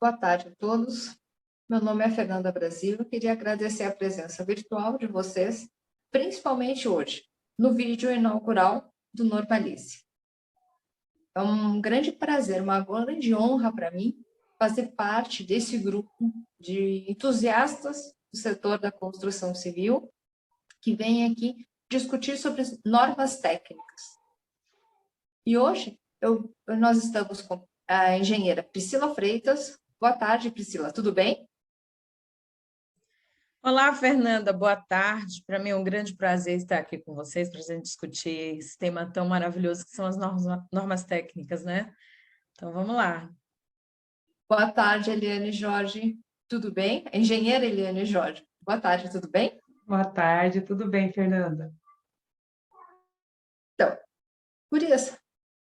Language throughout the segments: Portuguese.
Boa tarde a todos. Meu nome é Fernanda Brasil. Eu queria agradecer a presença virtual de vocês, principalmente hoje, no vídeo inaugural do Normalize. É um grande prazer, uma grande honra para mim fazer parte desse grupo de entusiastas do setor da construção civil que vem aqui discutir sobre normas técnicas. E hoje nós estamos com a engenheira Priscila Freitas. Boa tarde, Priscila. Tudo bem? Olá, Fernanda, boa tarde. Para mim é um grande prazer estar aqui com vocês para a gente discutir esse tema tão maravilhoso que são as normas técnicas, né? Então, vamos lá. Boa tarde, Eliane Jorge. Tudo bem? Engenheira Eliane Jorge. Boa tarde, tudo bem? Boa tarde, tudo bem, Fernanda? Então, curiosa,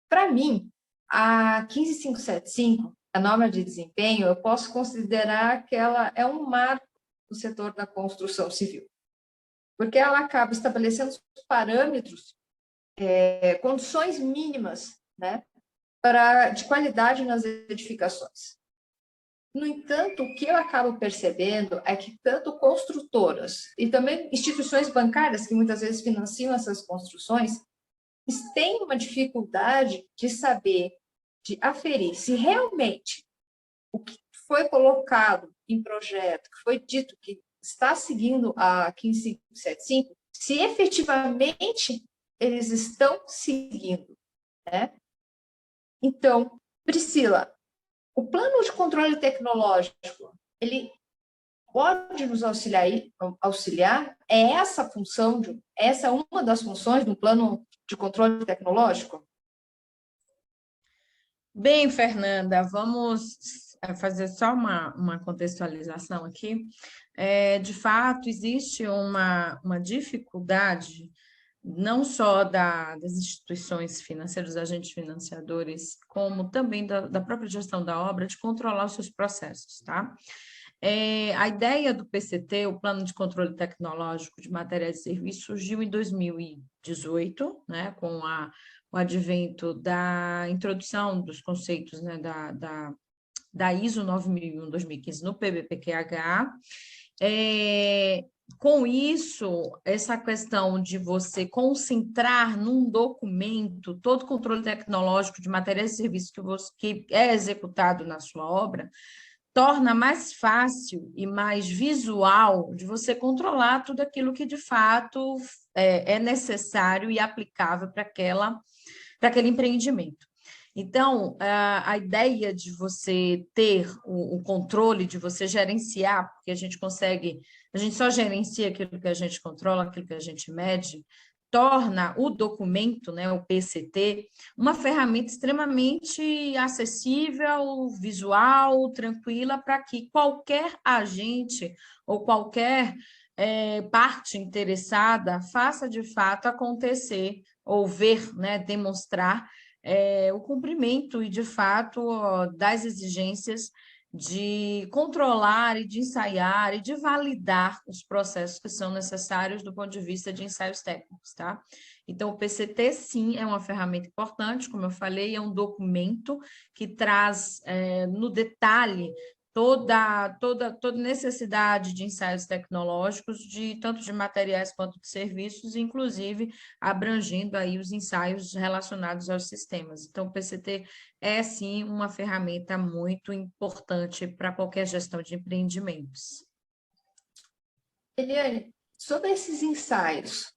para mim, a 15575, a norma de desempenho, eu posso considerar que ela é um marco do setor da construção civil, porque ela acaba estabelecendo os parâmetros, condições mínimas, né, de qualidade nas edificações. No entanto, o que eu acabo percebendo é que tanto construtoras e também instituições bancárias que muitas vezes financiam essas construções têm uma dificuldade de saber, de aferir se realmente o que foi colocado em projeto, que foi dito que está seguindo a 15575, se efetivamente eles estão seguindo, né? Então, Priscila, o plano de controle tecnológico, ele pode nos auxiliar? É essa a função, essa é uma das funções do plano de controle tecnológico? Bem, Fernanda, vamos fazer só uma contextualização aqui. De fato, existe uma dificuldade não só das instituições financeiras, dos agentes financiadores, como também da própria gestão da obra, de controlar os seus processos, tá? A ideia do PCT, o Plano de Controle Tecnológico de Materiais e Serviços, surgiu em 2018, né, com o advento da introdução dos conceitos, né, da ISO 9001-2015 no PBPQH. Com isso, essa questão de você concentrar num documento todo o controle tecnológico de materiais e serviços que é executado na sua obra, torna mais fácil e mais visual de você controlar tudo aquilo que, de fato, é necessário e aplicável para aquele empreendimento. Então, a ideia de você ter o controle, de você gerenciar, porque a gente só gerencia aquilo que a gente controla, aquilo que a gente mede, torna o documento, né, o PCT, uma ferramenta extremamente acessível, visual, tranquila, para que qualquer agente ou qualquer parte interessada faça de fato acontecer, ou ver, né, demonstrar o cumprimento e, de fato, das exigências de controlar e de ensaiar e de validar os processos que são necessários do ponto de vista de ensaios técnicos, tá? Então, o PCT, sim, é uma ferramenta importante, como eu falei, é um documento que traz no detalhe toda necessidade de ensaios tecnológicos, tanto de materiais quanto de serviços, inclusive abrangendo aí os ensaios relacionados aos sistemas. Então, o PCT é, sim, uma ferramenta muito importante para qualquer gestão de empreendimentos. Eliane, sobre esses ensaios,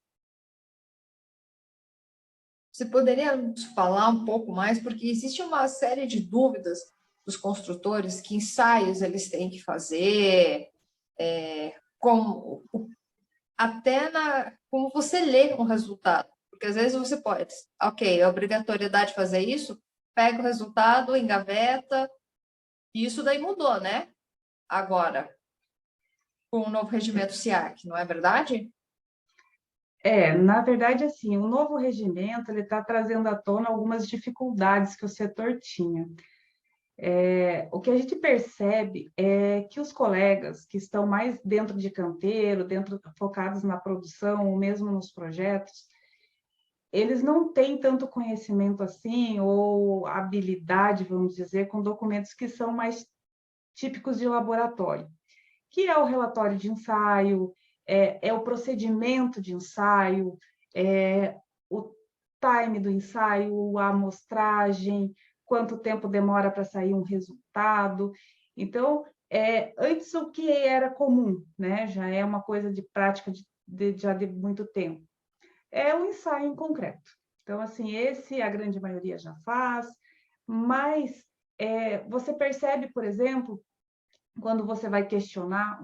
você poderia nos falar um pouco mais, porque existe uma série de dúvidas dos construtores, que ensaios eles têm que fazer, como você lê o resultado. Porque às vezes você pode, ok, a obrigatoriedade de fazer isso, pega o resultado, engaveta, e isso daí mudou, né? Agora, com o novo regimento SIAC, não é verdade? Na verdade, assim, o novo regimento ele está trazendo à tona algumas dificuldades que o setor tinha. O que a gente percebe é que os colegas que estão mais dentro de canteiro, focados na produção, ou mesmo nos projetos, eles não têm tanto conhecimento assim, ou habilidade, vamos dizer, com documentos que são mais típicos de laboratório, que é o relatório de ensaio, é o procedimento de ensaio, o time do ensaio, a amostragem, quanto tempo demora para sair um resultado. Então, antes o que era comum, né? Já é uma coisa de prática já de muito tempo. É o ensaio em concreto. Então, assim, esse a grande maioria já faz, mas você percebe, por exemplo, quando você vai questionar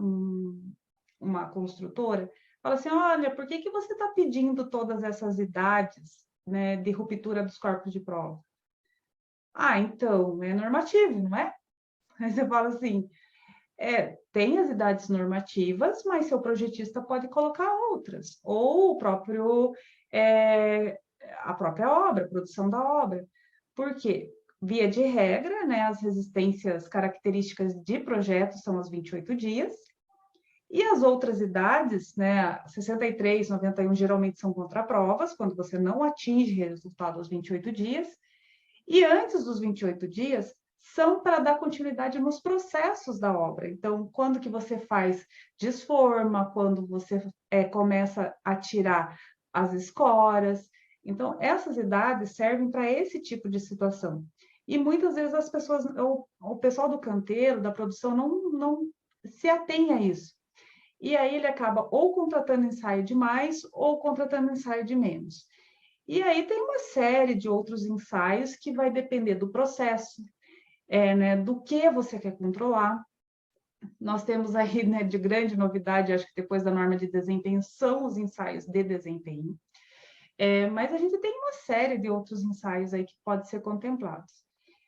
uma construtora, fala assim, olha, por que você está pedindo todas essas idades, né, de ruptura dos corpos de prova? Ah, então, é normativo, não é? Aí você fala assim, tem as idades normativas, mas seu projetista pode colocar outras, ou a própria obra, a produção da obra. Por quê? Via de regra, né, as resistências características de projeto são os 28 dias, e as outras idades, né, 63, 91, geralmente são contraprovas, quando você não atinge resultado aos 28 dias, e antes dos 28 dias, são para dar continuidade nos processos da obra. Então, quando que você faz desforma, quando você começa a tirar as escoras. Então, essas idades servem para esse tipo de situação. E muitas vezes as pessoas, o pessoal do canteiro, da produção, não se atém a isso. E aí ele acaba ou contratando ensaio de mais ou contratando ensaio de menos. E aí tem uma série de outros ensaios que vai depender do processo, né, do que você quer controlar. Nós temos aí, né, de grande novidade, acho que depois da norma de desempenho, são os ensaios de desempenho. Mas a gente tem uma série de outros ensaios aí que podem ser contemplados.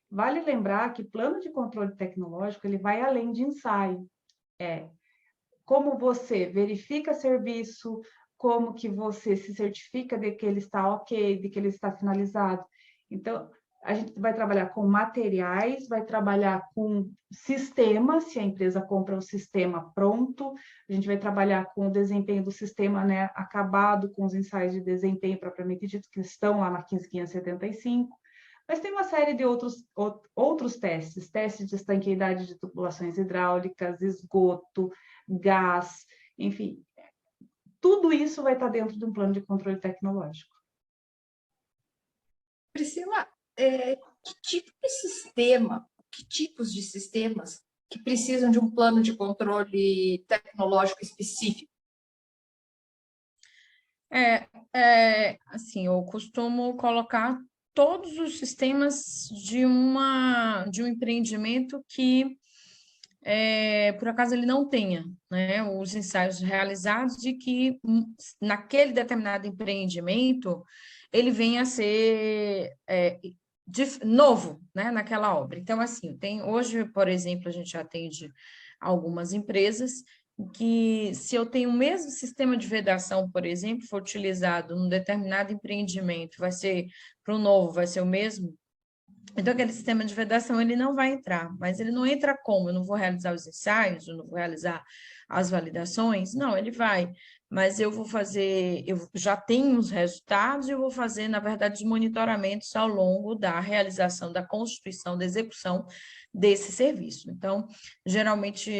Vale lembrar que plano de controle tecnológico, ele vai além de ensaio. Como você verifica serviço, como que você se certifica de que ele está ok, de que ele está finalizado. Então, a gente vai trabalhar com materiais, vai trabalhar com sistemas, se a empresa compra um sistema pronto, a gente vai trabalhar com o desempenho do sistema, né, acabado, com os ensaios de desempenho propriamente dito, que estão lá na 15575, mas tem uma série de outros testes de estanqueidade de tubulações hidráulicas, esgoto, gás, enfim, tudo isso vai estar dentro de um plano de controle tecnológico. Priscila, que tipo de sistema, que tipos de sistemas que precisam de um plano de controle tecnológico específico? Assim, eu costumo colocar todos os sistemas de um empreendimento que, por acaso, ele não tenha, né, os ensaios realizados de que naquele determinado empreendimento ele venha a ser novo, né, naquela obra. Então, assim, hoje, por exemplo, a gente atende algumas empresas que, se eu tenho o mesmo sistema de vedação, por exemplo, for utilizado num determinado empreendimento, vai ser para o novo, vai ser o mesmo. Então, aquele sistema de vedação, ele não vai entrar, mas ele não entra como? Eu não vou realizar os ensaios, eu não vou realizar as validações? Não, ele vai, mas eu já tenho os resultados e eu vou fazer, na verdade, os monitoramentos ao longo da realização, da constituição, da execução desse serviço. Então, geralmente,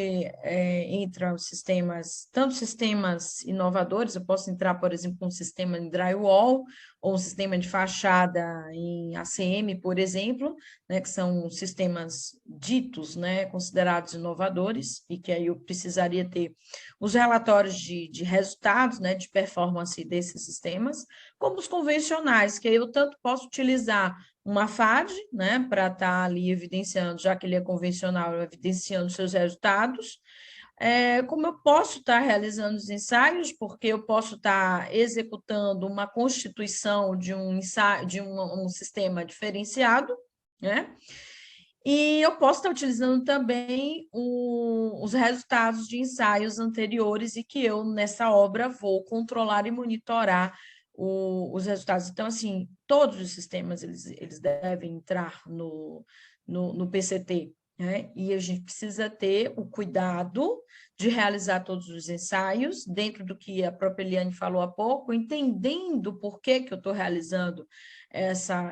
entra os sistemas, tanto sistemas inovadores, eu posso entrar, por exemplo, com um sistema em drywall, ou um sistema de fachada em ACM, por exemplo, né, que são sistemas ditos, né, considerados inovadores, e que aí eu precisaria ter os relatórios de resultados, né, de performance desses sistemas, como os convencionais, que aí eu tanto posso utilizar uma FAD, né, para estar ali evidenciando, já que ele é convencional, evidenciando seus resultados, como eu posso estar realizando os ensaios, porque eu posso estar executando uma constituição de um ensaio, de um sistema diferenciado, né? E eu posso estar utilizando também os resultados de ensaios anteriores e que eu, nessa obra, vou controlar e monitorar os resultados. Então, assim, todos os sistemas, eles devem entrar no PCT, né? E a gente precisa ter o cuidado de realizar todos os ensaios, dentro do que a própria Eliane falou há pouco, entendendo por que eu estou realizando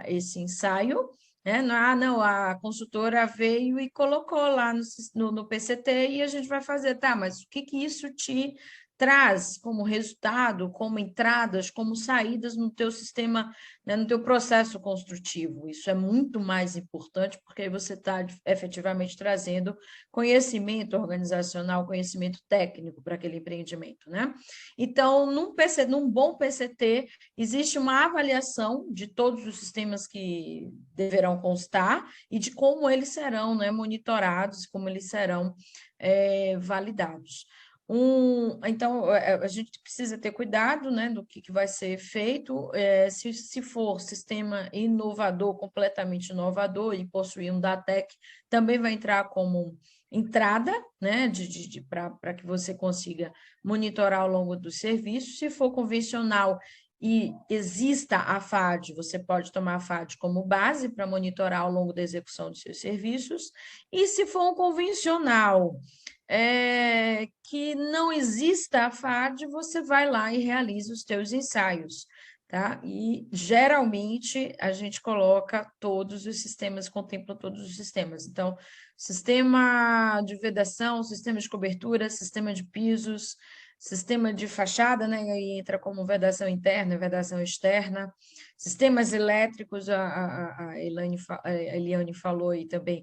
esse ensaio, né? Não, a consultora veio e colocou lá no PCT e a gente vai fazer, tá, mas o que isso te traz como resultado, como entradas, como saídas no teu sistema, né, no teu processo construtivo? Isso é muito mais importante, porque aí você está efetivamente trazendo conhecimento organizacional, conhecimento técnico para aquele empreendimento, né? Então, num bom PCT, existe uma avaliação de todos os sistemas que deverão constar e de como eles serão, né, monitorados, como eles serão validados. Então, a gente precisa ter cuidado, né, do que vai ser feito. Se for sistema inovador, completamente inovador, e possuir um DATEC, também vai entrar como entrada, né, para que você consiga monitorar ao longo do serviço. Se for convencional e exista a FAD, você pode tomar a FAD como base para monitorar ao longo da execução dos seus serviços. E se for um convencional que não exista a FAD, você vai lá e realiza os teus ensaios, tá? E, geralmente, a gente coloca todos os sistemas, contempla todos os sistemas. Então, sistema de vedação, sistema de cobertura, sistema de pisos, sistema de fachada, né? Aí entra como vedação interna, vedação externa, sistemas elétricos, a Eliane falou aí também,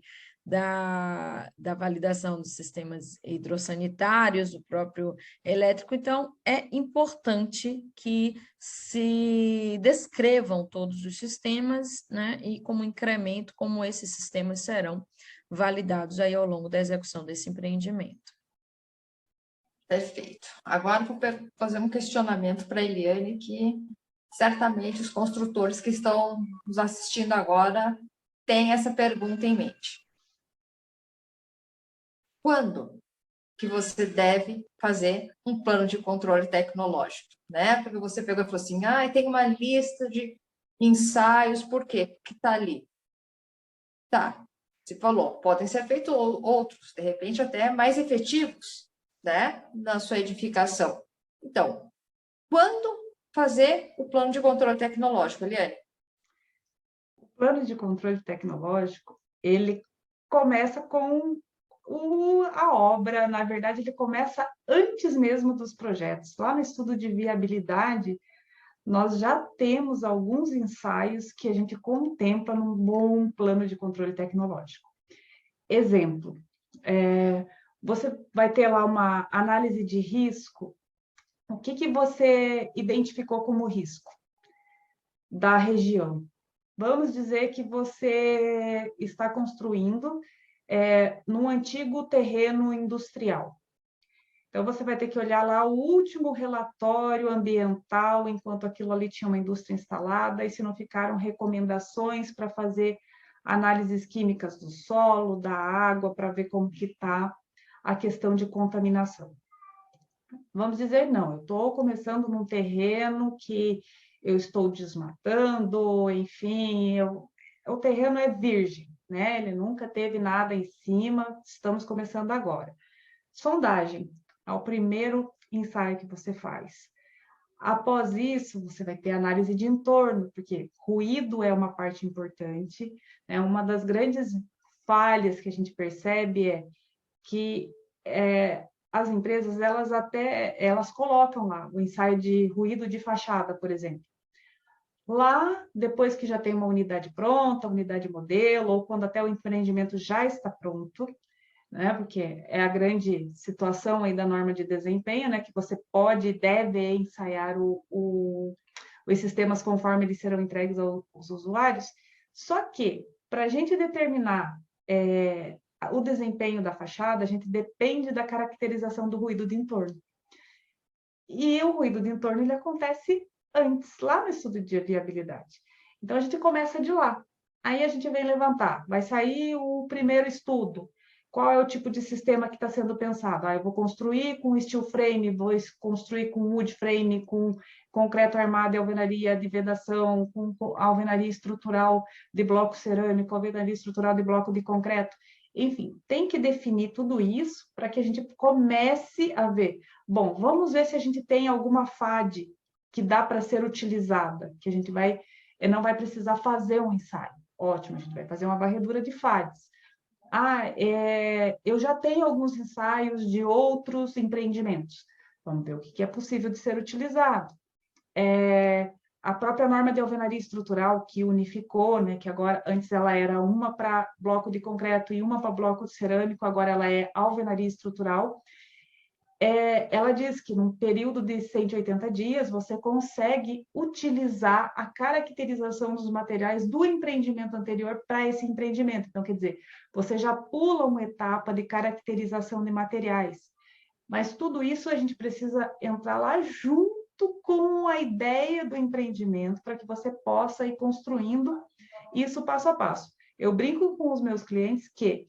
da validação dos sistemas hidrossanitários, do próprio elétrico. Então, é importante que se descrevam todos os sistemas, né, e como incremento, como esses sistemas serão validados aí ao longo da execução desse empreendimento. Perfeito. Agora vou fazer um questionamento para a Eliane, que certamente os construtores que estão nos assistindo agora têm essa pergunta em mente. Quando que você deve fazer um plano de controle tecnológico, né? Porque você pegou e falou assim, tem uma lista de ensaios, por quê? Porque está ali. Tá, você falou, podem ser feitos outros, de repente até mais efetivos, né? Na sua edificação. Então, quando fazer o plano de controle tecnológico, Eliane? O plano de controle tecnológico, ele começa com a obra, na verdade, ele começa antes mesmo dos projetos. Lá no estudo de viabilidade, nós já temos alguns ensaios que a gente contempla num bom plano de controle tecnológico. Exemplo, você vai ter lá uma análise de risco. O que você identificou como risco da região? Vamos dizer que você está construindo num antigo terreno industrial. Então, você vai ter que olhar lá o último relatório ambiental, enquanto aquilo ali tinha uma indústria instalada, e se não ficaram recomendações para fazer análises químicas do solo, da água, para ver como que está a questão de contaminação. Vamos dizer, não, eu estou começando num terreno que eu estou desmatando, enfim, o terreno é virgem, né? Ele nunca teve nada em cima, estamos começando agora. Sondagem, é o primeiro ensaio que você faz. Após isso, você vai ter análise de entorno, porque ruído é uma parte importante, né? Uma das grandes falhas que a gente percebe é que as empresas, elas colocam lá o ensaio de ruído de fachada, por exemplo. Lá, depois que já tem uma unidade pronta, unidade modelo, ou quando até o empreendimento já está pronto, né? Porque é a grande situação aí da norma de desempenho, né? Que você pode e deve ensaiar os sistemas conforme eles serão entregues aos usuários. Só que, para a gente determinar o desempenho da fachada, a gente depende da caracterização do ruído de entorno. E o ruído de entorno ele acontece antes, lá no estudo de viabilidade. Então, a gente começa de lá. Aí a gente vem levantar, vai sair o primeiro estudo. Qual é o tipo de sistema que está sendo pensado? Eu vou construir com steel frame, vou construir com wood frame, com concreto armado e alvenaria de vedação, com alvenaria estrutural de bloco cerâmico, alvenaria estrutural de bloco de concreto. Enfim, tem que definir tudo isso para que a gente comece a ver. Bom, vamos ver se a gente tem alguma FAD que dá para ser utilizada, que a gente não vai precisar fazer um ensaio. Ótimo, a gente vai fazer uma varredura de falhas. Eu já tenho alguns ensaios de outros empreendimentos. Vamos ver o que é possível de ser utilizado. A própria norma de alvenaria estrutural que unificou, né, que agora antes ela era uma para bloco de concreto e uma para bloco de cerâmico, agora ela é alvenaria estrutural. Ela diz que num período de 180 dias você consegue utilizar a caracterização dos materiais do empreendimento anterior para esse empreendimento. Então, quer dizer, você já pula uma etapa de caracterização de materiais. Mas tudo isso a gente precisa entrar lá junto com a ideia do empreendimento para que você possa ir construindo isso passo a passo. Eu brinco com os meus clientes que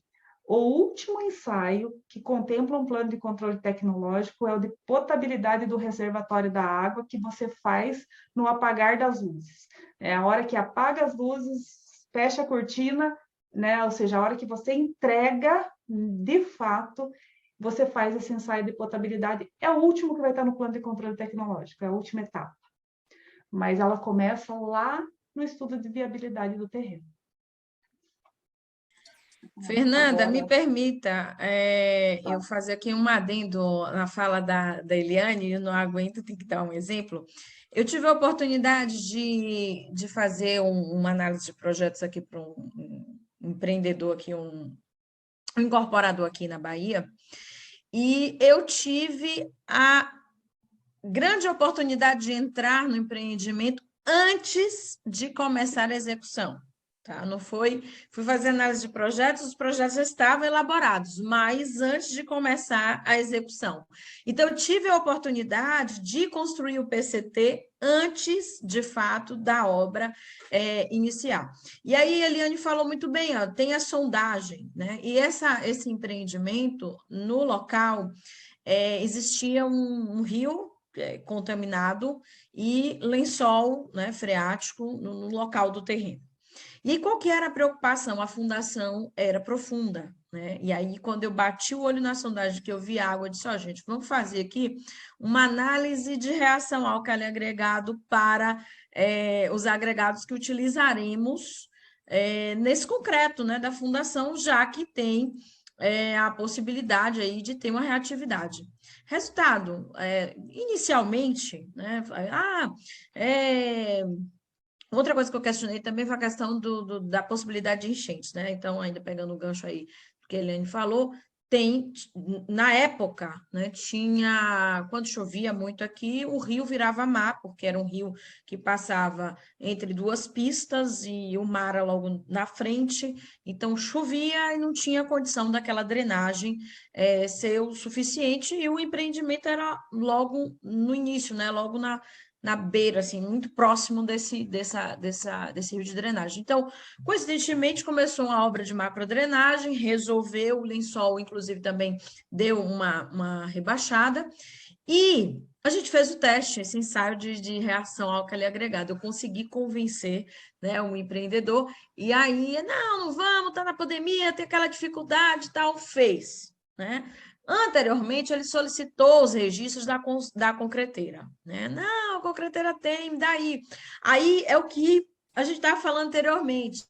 o último ensaio que contempla um plano de controle tecnológico é o de potabilidade do reservatório da água que você faz no apagar das luzes. É a hora que apaga as luzes, fecha a cortina, né? Ou seja, a hora que você entrega, de fato, você faz esse ensaio de potabilidade. É o último que vai estar no plano de controle tecnológico, é a última etapa. Mas ela começa lá no estudo de viabilidade do terreno. Fernanda, me permita eu fazer aqui um adendo na fala da Eliane, eu não aguento, tem que dar um exemplo. Eu tive a oportunidade de fazer uma análise de projetos aqui para um empreendedor aqui, um incorporador aqui na Bahia, e eu tive a grande oportunidade de entrar no empreendimento antes de começar a execução. Tá? Não fui fazer análise de projetos, os projetos já estavam elaborados, mas antes de começar a execução. Então, eu tive a oportunidade de construir o PCT antes, de fato, da obra iniciar. E aí, a Eliane falou muito bem, ó, tem a sondagem, né? E esse empreendimento, no local, existia um rio contaminado e lençol, né, freático no local do terreno. E qual que era a preocupação? A fundação era profunda, né? E aí, quando eu bati o olho na sondagem, que eu vi água, eu disse, ó, gente, vamos fazer aqui uma análise de reação álcali agregado para os agregados que utilizaremos nesse concreto, né, da fundação, já que tem a possibilidade aí de ter uma reatividade. Resultado, inicialmente, né, outra coisa que eu questionei também foi a questão da possibilidade de enchentes, né? Então, ainda pegando o gancho aí do que a Eliane falou, na época, né, quando chovia muito aqui, o rio virava mar, porque era um rio que passava entre duas pistas e o mar era logo na frente, então chovia e não tinha condição daquela drenagem ser o suficiente, e o empreendimento era logo no início, né, logo na beira, assim, muito próximo desse rio de drenagem. Então, coincidentemente, começou uma obra de macrodrenagem, resolveu, o lençol, inclusive, também deu uma rebaixada, e a gente fez o teste, esse ensaio de reação álcali agregada. Eu consegui convencer, né, um empreendedor, e aí, não vamos, tá na pandemia, tem aquela dificuldade e tal, fez, né? Anteriormente, ele solicitou os registros da concreteira, né? Não, a concreteira tem, daí. Aí é o que a gente estava falando anteriormente.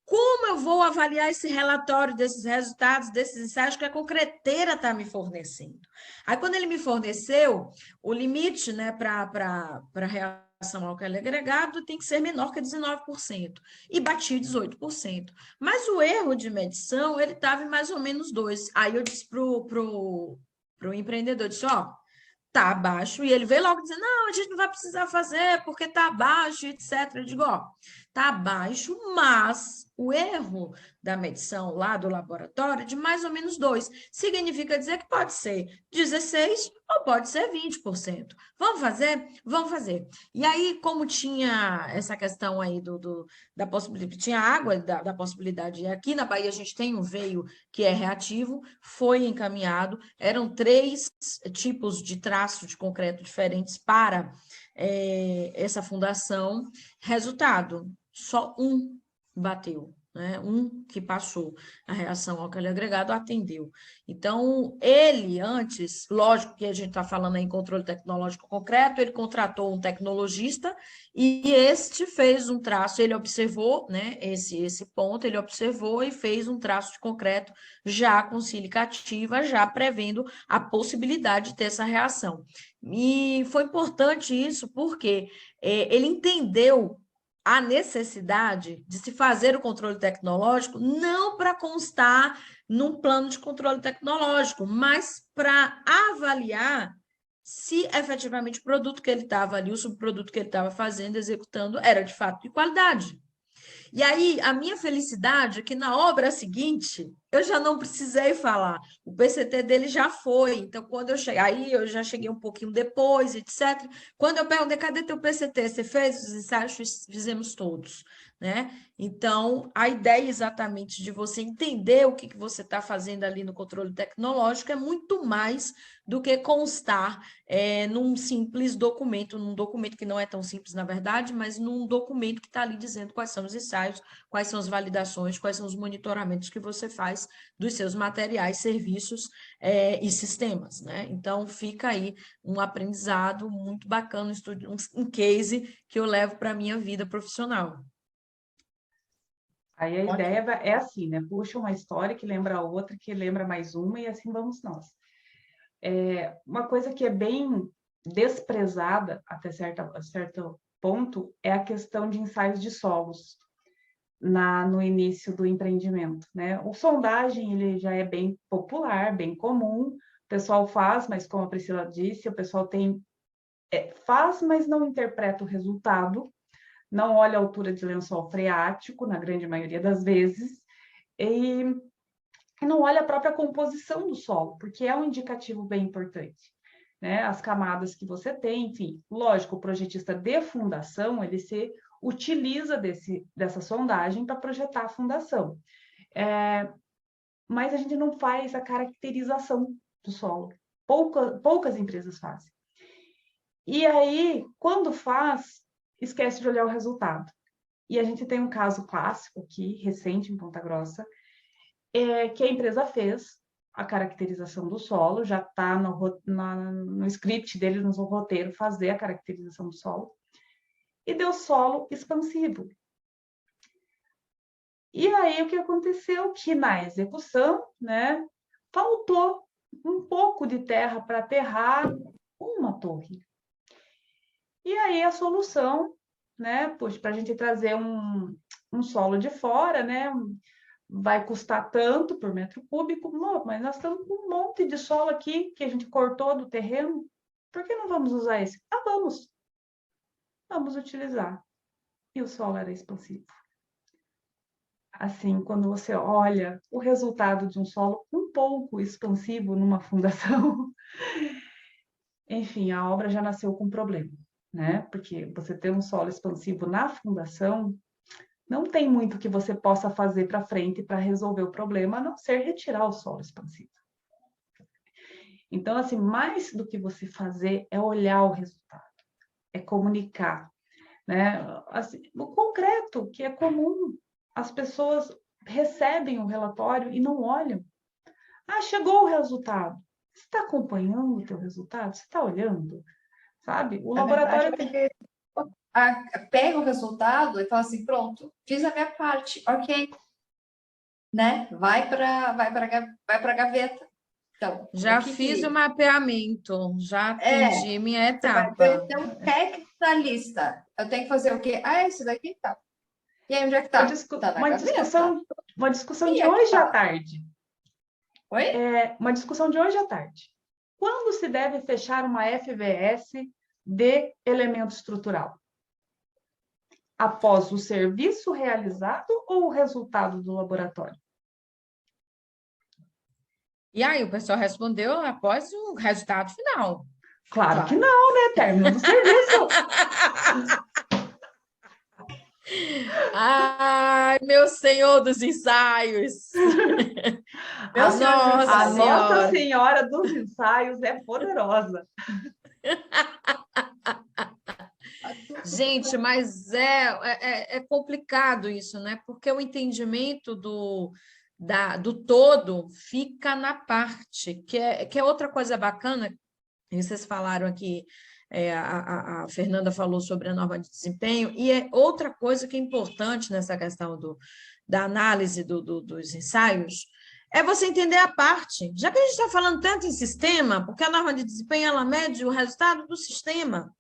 Como eu vou avaliar esse relatório desses resultados, desses ensaios que a concreteira está me fornecendo? Aí, quando ele me forneceu, o limite, né, para reação álcali agregado tem que ser menor que 19%, e bati 18%. Mas o erro de medição, ele estava em mais ou menos 2%. Aí eu disse para o empreendedor, disse, ó, tá abaixo, e ele veio logo dizer, não, a gente não vai precisar fazer porque tá abaixo, etc. Eu digo, ó, tá abaixo, mas o erro da medição lá do laboratório é de mais ou menos 2. Significa dizer que pode ser 16% ou pode ser 20%. Vamos fazer? Vamos fazer. E aí, como tinha essa questão aí da possibilidade, tinha água da possibilidade, e aqui na Bahia a gente tem um veio que é reativo, foi encaminhado, eram 3 tipos de traço de concreto diferentes para essa fundação. Resultado, só um bateu. né? Um que passou a reação ao álcool agregado atendeu. Então, ele antes, lógico que a gente está falando em controle tecnológico concreto, ele contratou um tecnologista e este fez um traço, ele observou, né, esse ponto, ele observou e fez um traço de concreto já com sílica ativa, já prevendo a possibilidade de ter essa reação. E foi importante isso porque ele entendeu a necessidade de se fazer o controle tecnológico não para constar num plano de controle tecnológico, mas para avaliar se efetivamente o produto que ele estava ali, o subproduto que ele estava fazendo, executando, era de fato de qualidade. E aí, a minha felicidade é que na obra seguinte, eu já não precisei falar. O PCT dele já foi. Então, quando eu cheguei, aí eu já cheguei um pouquinho depois, etc. Quando eu perguntei, cadê teu PCT? Você fez os ensaios? Fizemos todos, né? Então, a ideia exatamente de você entender o que você está fazendo ali no controle tecnológico é muito mais do que constar num simples documento, num documento que não é tão simples, na verdade, mas num documento que está ali dizendo quais são os ensaios, quais são as validações, quais são os monitoramentos que você faz dos seus materiais, serviços e sistemas, né? Então, fica aí um aprendizado muito bacana, um case que eu levo para a minha vida profissional. Aí a ideia é assim, né? Puxa uma história que lembra a outra, que lembra mais uma, e assim vamos nós. Uma coisa que é bem desprezada até certo ponto é a questão de ensaios de solos no início do empreendimento, né? O sondagem ele já é bem popular, bem comum, o pessoal faz, mas como a Priscila disse, o pessoal faz, mas não interpreta o resultado, não olha a altura de lençol freático, na grande maioria das vezes, e não olha a própria composição do solo, porque é um indicativo bem importante, né? As camadas que você tem, enfim, lógico, o projetista de fundação, ele se utiliza dessa sondagem para projetar a fundação. Mas a gente não faz a caracterização do solo. Poucas empresas fazem. E aí, quando faz, esquece de olhar o resultado. E a gente tem um caso clássico aqui, recente, em Ponta Grossa, que a empresa fez a caracterização do solo, já está no script dele, no roteiro, fazer a caracterização do solo, e deu solo expansivo. E aí, o que aconteceu? Que na execução, né, faltou um pouco de terra para aterrar uma torre. E aí, a solução, né, para a gente trazer um solo de fora, né, vai custar tanto por metro cúbico, mas nós estamos com um monte de solo aqui que a gente cortou do terreno, por que não vamos usar esse? Ah, vamos utilizar. E o solo era expansivo. Assim, quando você olha o resultado de um solo um pouco expansivo numa fundação, enfim, a obra já nasceu com problema, né? Porque você ter um solo expansivo na fundação, não tem muito que você possa fazer para frente para resolver o problema, a não ser retirar o solo expansivo. Então, assim, mais do que você fazer é olhar o resultado, é comunicar, né? Assim, o concreto, que é comum, as pessoas recebem o relatório e não olham. Ah, chegou o resultado. Você está acompanhando o teu resultado? Você está olhando? Sabe? O laboratório pega o resultado e fala assim, pronto, fiz a minha parte, ok, né? Vai para a gaveta. Então, já fiz o mapeamento, já atingi minha etapa. Vai ter um técnico na lista. Eu tenho que fazer o quê? Ah, esse daqui tá. E aí, onde é que tá? Tá na gaveta. Uma discussão de hoje à tarde. Oi? Uma discussão de hoje à tarde. Quando se deve fechar uma FVS de elemento estrutural? Após o serviço realizado ou o resultado do laboratório? E aí, o pessoal respondeu após o resultado final. Claro que não, né? Término do serviço. Ai, meu Senhor dos ensaios! A Nossa Senhora dos Ensaios é poderosa. Gente, mas é complicado isso, né? Porque o entendimento do todo fica na parte, que é outra coisa bacana, e vocês falaram aqui, a Fernanda falou sobre a norma de desempenho, e é outra coisa que é importante nessa questão da análise dos ensaios, é você entender a parte. Já que a gente está falando tanto em sistema, porque a norma de desempenho ela mede o resultado do sistema,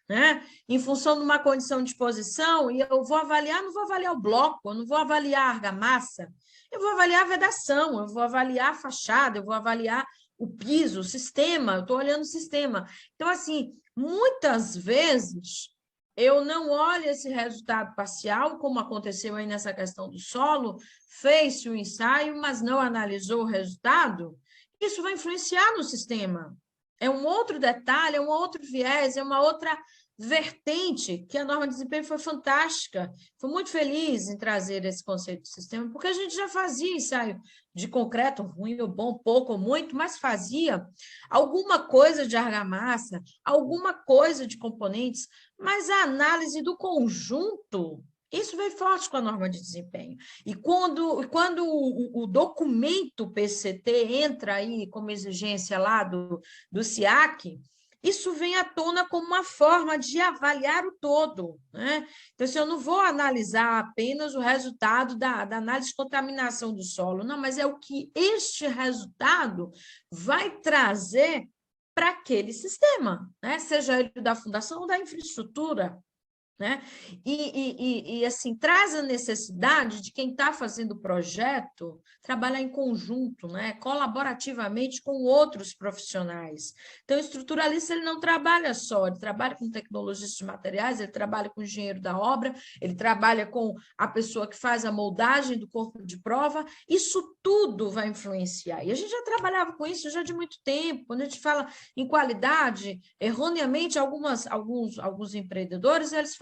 né? Em função de uma condição de exposição, e eu vou avaliar, não vou avaliar o bloco, eu não vou avaliar a argamassa, eu vou avaliar a vedação, eu vou avaliar a fachada, eu vou avaliar o piso, o sistema, eu estou olhando o sistema. Então, assim, muitas vezes eu não olho esse resultado parcial, como aconteceu aí nessa questão do solo, fez-se o ensaio, mas não analisou o resultado, isso vai influenciar no sistema. É um outro detalhe, é um outro viés, é uma outra vertente, que a norma de desempenho foi fantástica. Foi muito feliz em trazer esse conceito de sistema, porque a gente já fazia ensaio de concreto, ruim ou bom, pouco ou muito, mas fazia alguma coisa de argamassa, alguma coisa de componentes, mas a análise do conjunto, isso veio forte com a norma de desempenho. E quando o documento PCT entra aí como exigência lá do SIAC, isso vem à tona como uma forma de avaliar o todo, né? Então, se eu não vou analisar apenas o resultado da análise de contaminação do solo, não, mas é o que este resultado vai trazer para aquele sistema, né? Seja ele da fundação ou da infraestrutura, né? E assim, traz a necessidade de quem está fazendo o projeto trabalhar em conjunto, né? Colaborativamente com outros profissionais. Então, o estruturalista ele não trabalha só, ele trabalha com tecnologistas de materiais, ele trabalha com o engenheiro da obra, ele trabalha com a pessoa que faz a moldagem do corpo de prova, isso tudo vai influenciar. E a gente já trabalhava com isso já de muito tempo. Quando a gente fala em qualidade, erroneamente, alguns empreendedores, eles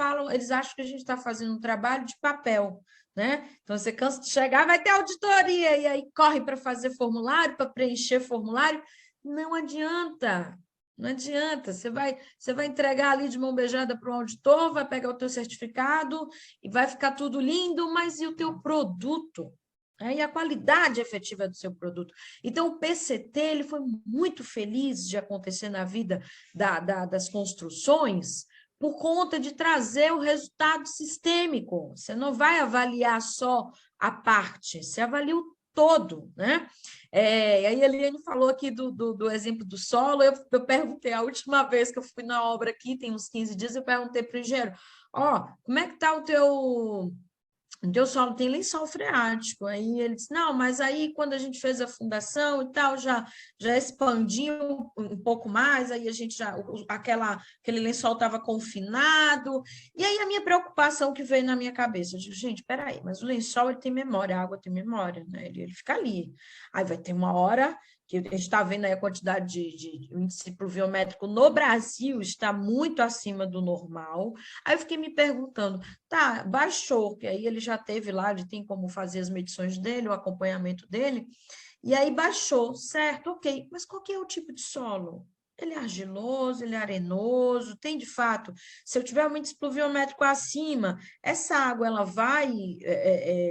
acham que a gente está fazendo um trabalho de papel, né? Então, você cansa de chegar, vai ter auditoria, e aí corre para fazer formulário, para preencher formulário. Não adianta, não adianta. Você vai entregar ali de mão beijada para o auditor, vai pegar o teu certificado e vai ficar tudo lindo, mas e o teu produto? E a qualidade efetiva do seu produto. Então, o PCT ele foi muito feliz de acontecer na vida das construções, por conta de trazer o resultado sistêmico. Você não vai avaliar só a parte, você avalia o todo, né? E aí a Eliane falou aqui do exemplo do solo, eu perguntei, a última vez que eu fui na obra aqui, tem uns 15 dias, eu perguntei para o engenheiro, como é que está o teu solo? Tem lençol freático. Aí ele disse, não, mas aí quando a gente fez a fundação e tal, já expandiu um pouco mais, aí a gente aquele lençol estava confinado. E aí a minha preocupação que veio na minha cabeça, eu digo, gente, peraí, mas o lençol ele tem memória, a água tem memória, né? Ele fica ali. Aí vai ter uma hora que a gente está vendo aí a quantidade de índice pluviométrico no Brasil está muito acima do normal. Aí eu fiquei me perguntando, tá, baixou, que aí ele já teve lá, ele tem como fazer as medições dele, o acompanhamento dele, e aí baixou, certo, ok, mas qual que é o tipo de solo? Ele é argiloso, ele é arenoso, tem de fato, se eu tiver um índice pluviométrico acima, essa água ela vai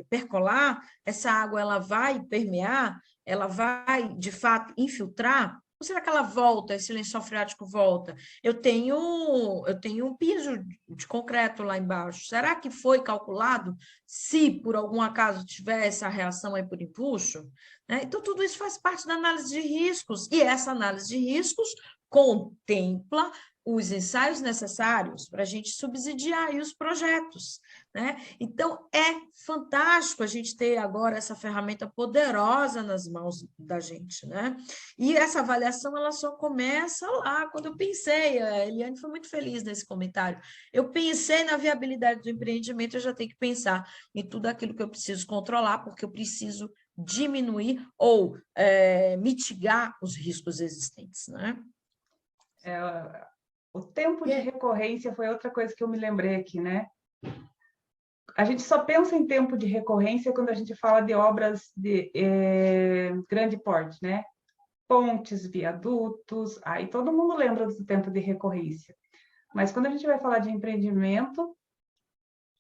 percolar, essa água ela vai permear, ela vai, de fato, infiltrar? Ou será que ela volta, esse lençol freático volta? Eu tenho um piso de concreto lá embaixo. Será que foi calculado se, por algum acaso, tiver essa reação aí por empuxo? Né? Então, tudo isso faz parte da análise de riscos. E essa análise de riscos contempla os ensaios necessários para a gente subsidiar aí os projetos, né? Então, é fantástico a gente ter agora essa ferramenta poderosa nas mãos da gente, né? E essa avaliação, ela só começa lá, quando eu pensei, a Eliane foi muito feliz nesse comentário, eu pensei na viabilidade do empreendimento, eu já tenho que pensar em tudo aquilo que eu preciso controlar, porque eu preciso diminuir ou mitigar os riscos existentes, né? O tempo de recorrência foi outra coisa que eu me lembrei aqui, né? A gente só pensa em tempo de recorrência quando a gente fala de obras de grande porte, né? Pontes, viadutos, aí todo mundo lembra do tempo de recorrência. Mas quando a gente vai falar de empreendimento,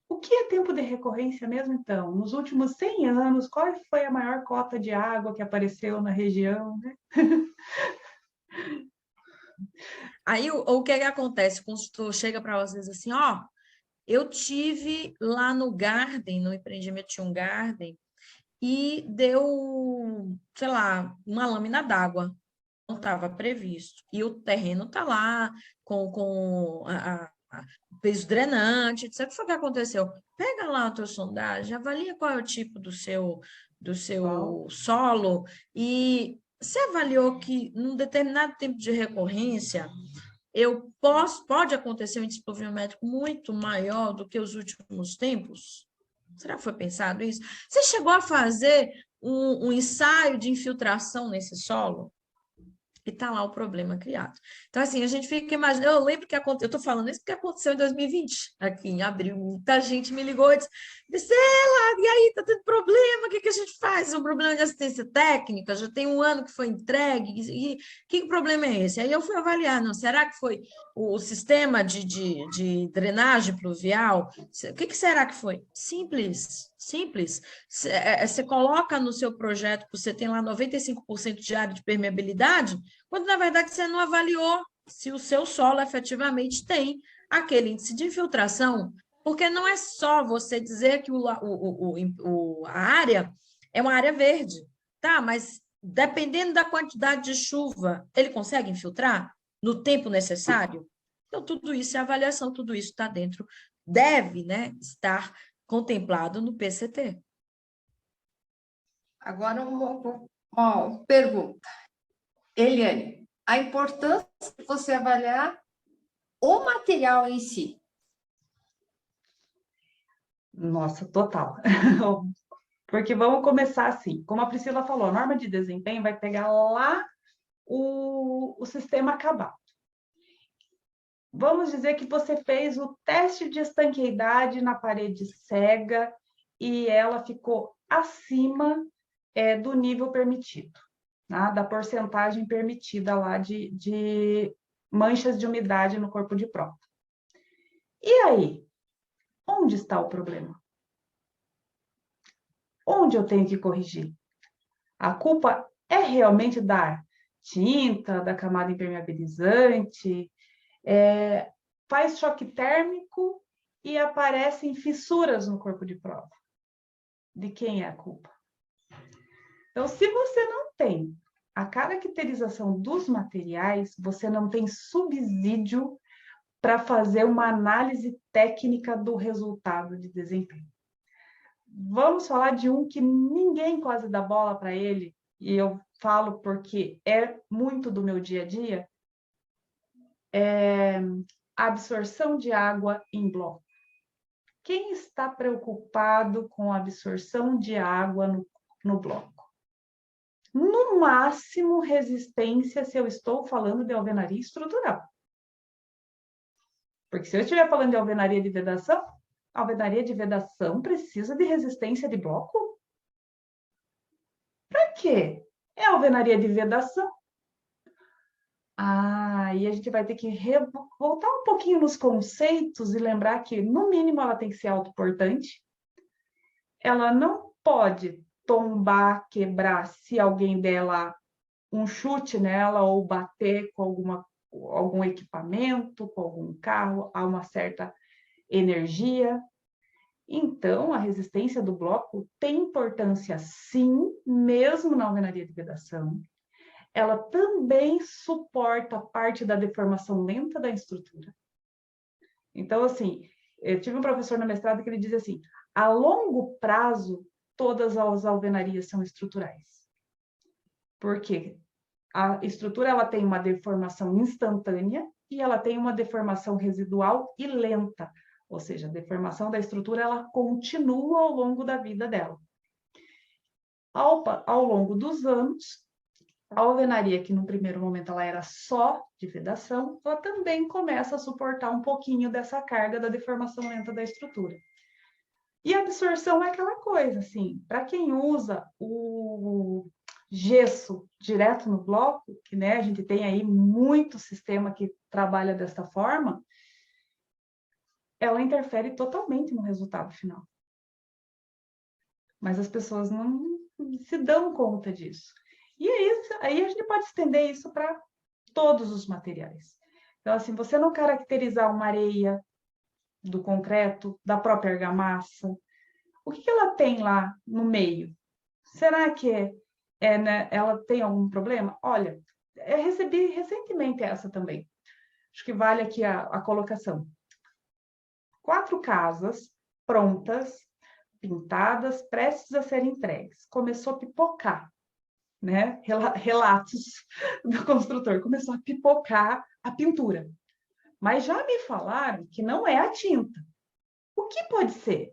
o que é tempo de recorrência mesmo, então? Nos últimos 100 anos, qual foi a maior cota de água que apareceu na região, né? Aí, o que é que acontece? O consultor chega para vocês assim, ó, eu tive lá no Garden, no empreendimento tinha um Garden, e deu, sei lá, uma lâmina d'água. Não estava previsto. E o terreno está lá, com o peso drenante, etc. O que foi que aconteceu? Pega lá a tua sondagem, avalia qual é o tipo do seu solo, e você avaliou que num determinado tempo de recorrência pode acontecer um índice pluviométrico muito maior do que os últimos tempos? Será que foi pensado isso? Você chegou a fazer um ensaio de infiltração nesse solo? E está lá o problema criado. Então, assim, a gente fica imaginando. Eu lembro que aconteceu, eu estou falando isso porque aconteceu em 2020, aqui em abril. Muita gente me ligou e disse: lá, e aí, está tendo problema, o que a gente faz? É um problema de assistência técnica, já tem um ano que foi entregue, e que problema é esse? Aí eu fui avaliar, não, será que foi o sistema de drenagem pluvial? O que será que foi? Simples, simples. Você coloca no seu projeto que você tem lá 95% de área de permeabilidade, quando na verdade você não avaliou se o seu solo efetivamente tem aquele índice de infiltração, porque não é só você dizer que a área é uma área verde, tá? Mas dependendo da quantidade de chuva, ele consegue infiltrar no tempo necessário? Então, tudo isso é avaliação, tudo isso está dentro, deve, né, estar contemplado no PCT. Agora, uma pergunta. Eliane, a importância de você avaliar o material em si. Nossa, total. Porque vamos começar assim. Como a Priscila falou, a norma de desempenho vai pegar lá o sistema acabado. Vamos dizer que você fez o teste de estanqueidade na parede cega e ela ficou acima do nível permitido, né? Da porcentagem permitida lá de manchas de umidade no corpo de prova. E aí? Onde está o problema? Onde eu tenho que corrigir? A culpa é realmente da tinta, da camada impermeabilizante, faz choque térmico e aparecem fissuras no corpo de prova. De quem é a culpa? Então, se você não tem a caracterização dos materiais, você não tem subsídio para fazer uma análise técnica do resultado de desempenho. Vamos falar de um que ninguém quase dá bola para ele, e eu falo porque é muito do meu dia a dia, a absorção de água em bloco. Quem está preocupado com a absorção de água no bloco? No máximo, resistência, se eu estou falando de alvenaria estrutural. Porque se eu estiver falando de alvenaria de vedação, a alvenaria de vedação precisa de resistência de bloco? Para quê? É alvenaria de vedação. E a gente vai ter que voltar um pouquinho nos conceitos e lembrar que, no mínimo, ela tem que ser autoportante. Ela não pode tombar, quebrar, se alguém der lá um chute nela ou bater com algum equipamento, com algum carro, a uma certa energia. Então, a resistência do bloco tem importância, sim, mesmo na alvenaria de vedação. Ela também suporta parte da deformação lenta da estrutura. Então, assim, eu tive um professor no mestrado que ele dizia assim, a longo prazo, todas as alvenarias são estruturais. Por quê? A estrutura ela tem uma deformação instantânea e ela tem uma deformação residual e lenta. Ou seja, a deformação da estrutura ela continua ao longo da vida dela. Ao longo dos anos, a alvenaria, que no primeiro momento ela era só de vedação, ela também começa a suportar um pouquinho dessa carga da deformação lenta da estrutura. E a absorção é aquela coisa, assim, para quem usa o gesso direto no bloco, que né, a gente tem aí muito sistema que trabalha desta forma, ela interfere totalmente no resultado final. Mas as pessoas não se dão conta disso. E aí a gente pode estender isso para todos os materiais. Então, assim, você não caracterizar uma areia do concreto, da própria argamassa, o que ela tem lá no meio? Será que né, ela tem algum problema? Olha, eu recebi recentemente essa também. Acho que vale aqui a colocação. 4 casas prontas, pintadas, prestes a serem entregues. Começou a pipocar, né? Relatos do construtor. Começou a pipocar a pintura. Mas já me falaram que não é a tinta. O que pode ser?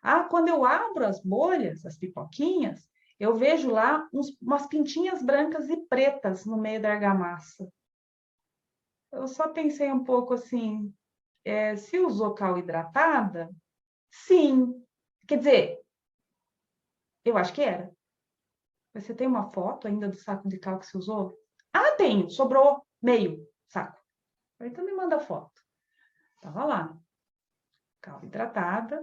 Ah, quando eu abro as bolhas, as pipoquinhas, eu vejo lá umas pintinhas brancas e pretas no meio da argamassa. Eu só pensei um pouco assim, se usou cal hidratada? Sim. Quer dizer, eu acho que era. Você tem uma foto ainda do saco de cal que se usou? Ah, tenho. Sobrou meio saco. Então me manda a foto. Tava lá. Cal hidratada.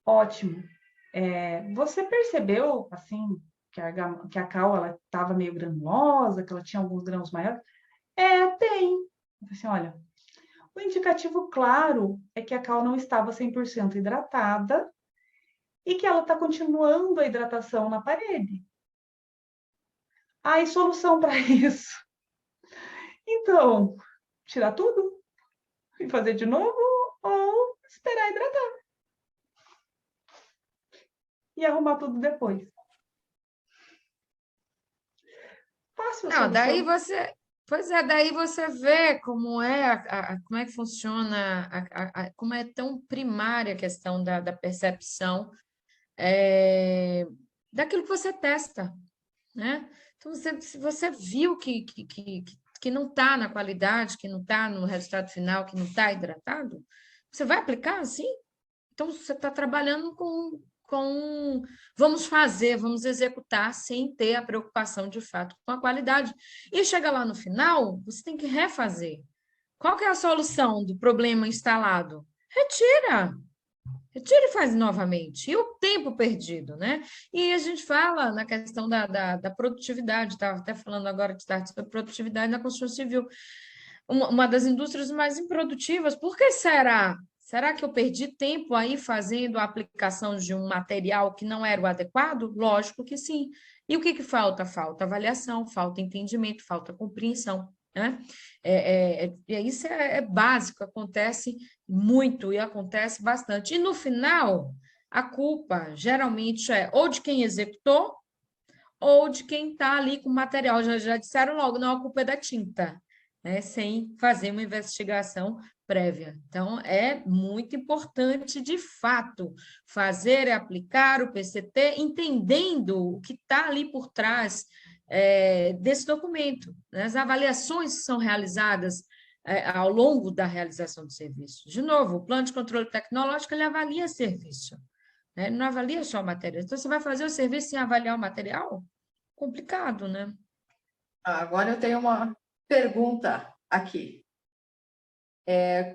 Ótimo. Você percebeu, assim, que a cal ela estava meio granulosa, que ela tinha alguns grãos maiores? Tem. Assim, olha, o indicativo claro é que a cal não estava 100% hidratada e que ela está continuando a hidratação na parede. E solução para isso? Então, tirar tudo e fazer de novo ou esperar hidratar e arrumar tudo depois. Fácil a Não, daí solução. você... Pois é, daí você vê como é, como é que funciona, como é tão primária a questão da percepção daquilo que você testa, né? Então, se você viu que não está na qualidade, que não está no resultado final, que não está hidratado, você vai aplicar assim? Então, você está trabalhando com vamos executar sem ter a preocupação de fato com a qualidade. E chega lá no final, você tem que refazer. Qual que é a solução do problema instalado? Retira! Retira e faz novamente. E o tempo perdido, né? E a gente fala na questão da produtividade, estava até falando agora de tarde sobre produtividade na construção civil. Uma das indústrias mais improdutivas. Por que será? Será que eu perdi tempo aí fazendo a aplicação de um material que não era o adequado? Lógico que sim. E o que falta? Falta avaliação, falta entendimento, falta compreensão, né? Isso é básico, acontece muito e acontece bastante. E no final, a culpa geralmente é ou de quem executou ou de quem está ali com o material. Já disseram logo, não, a culpa é da tinta, né? Sem fazer uma investigação prévia. Então, é muito importante, de fato, fazer e aplicar o PCT, entendendo o que está ali por trás desse documento, né? As avaliações que são realizadas ao longo da realização do serviço. De novo, o plano de controle tecnológico, ele avalia serviço, né? Ele não avalia só o material. Então, você vai fazer o serviço sem avaliar o material? Complicado, né? Agora eu tenho uma pergunta aqui.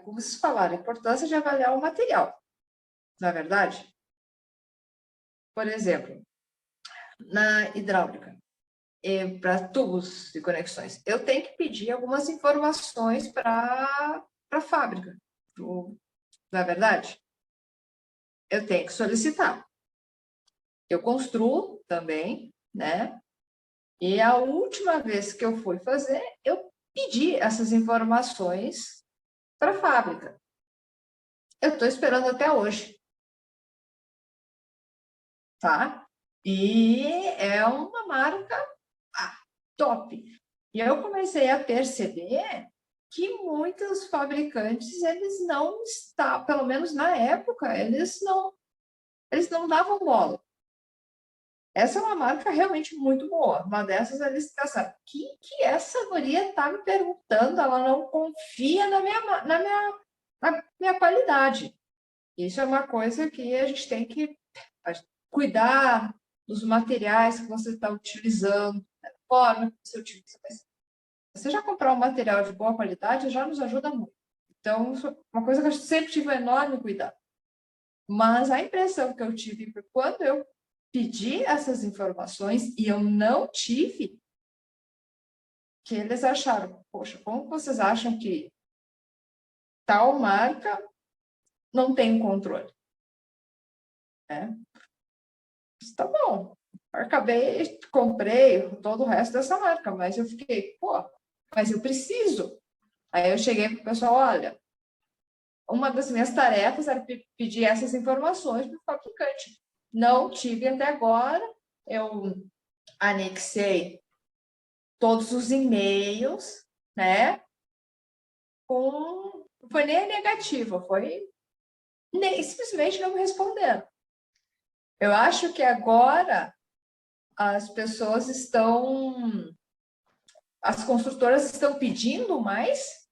Como vocês falaram, a importância de avaliar o material, não é verdade? Por exemplo, na hidráulica, para tubos de conexões, eu tenho que pedir algumas informações para a fábrica, não é verdade? Eu tenho que solicitar. Eu construo também, né? E a última vez que eu fui fazer, eu pedi essas informações para a fábrica. Eu estou esperando até hoje. Tá? E é uma marca top. E eu comecei a perceber que muitos fabricantes, eles não estavam, pelo menos na época, eles não davam bola. Essa é uma marca realmente muito boa. Uma dessas, eles pensaram, que essa guria está me perguntando? Ela não confia na minha qualidade. Isso é uma coisa que a gente tem que cuidar dos materiais que você está utilizando, da forma que você utiliza. Mas você já comprar um material de boa qualidade já nos ajuda muito. Então, uma coisa que eu sempre tive um enorme cuidado. Mas a impressão que eu tive foi quando eu pedi essas informações e eu não tive, que eles acharam, poxa, como vocês acham que tal marca não tem controle? Tá bom, eu acabei, comprei todo o resto dessa marca, mas eu fiquei, pô, mas eu preciso. Aí eu cheguei para o pessoal, olha, uma das minhas tarefas era pedir essas informações para o fabricante. Não tive até agora, eu anexei todos os e-mails, né? Foi nem negativa, foi simplesmente não me responderam. Eu acho que agora as pessoas as construtoras estão pedindo mais,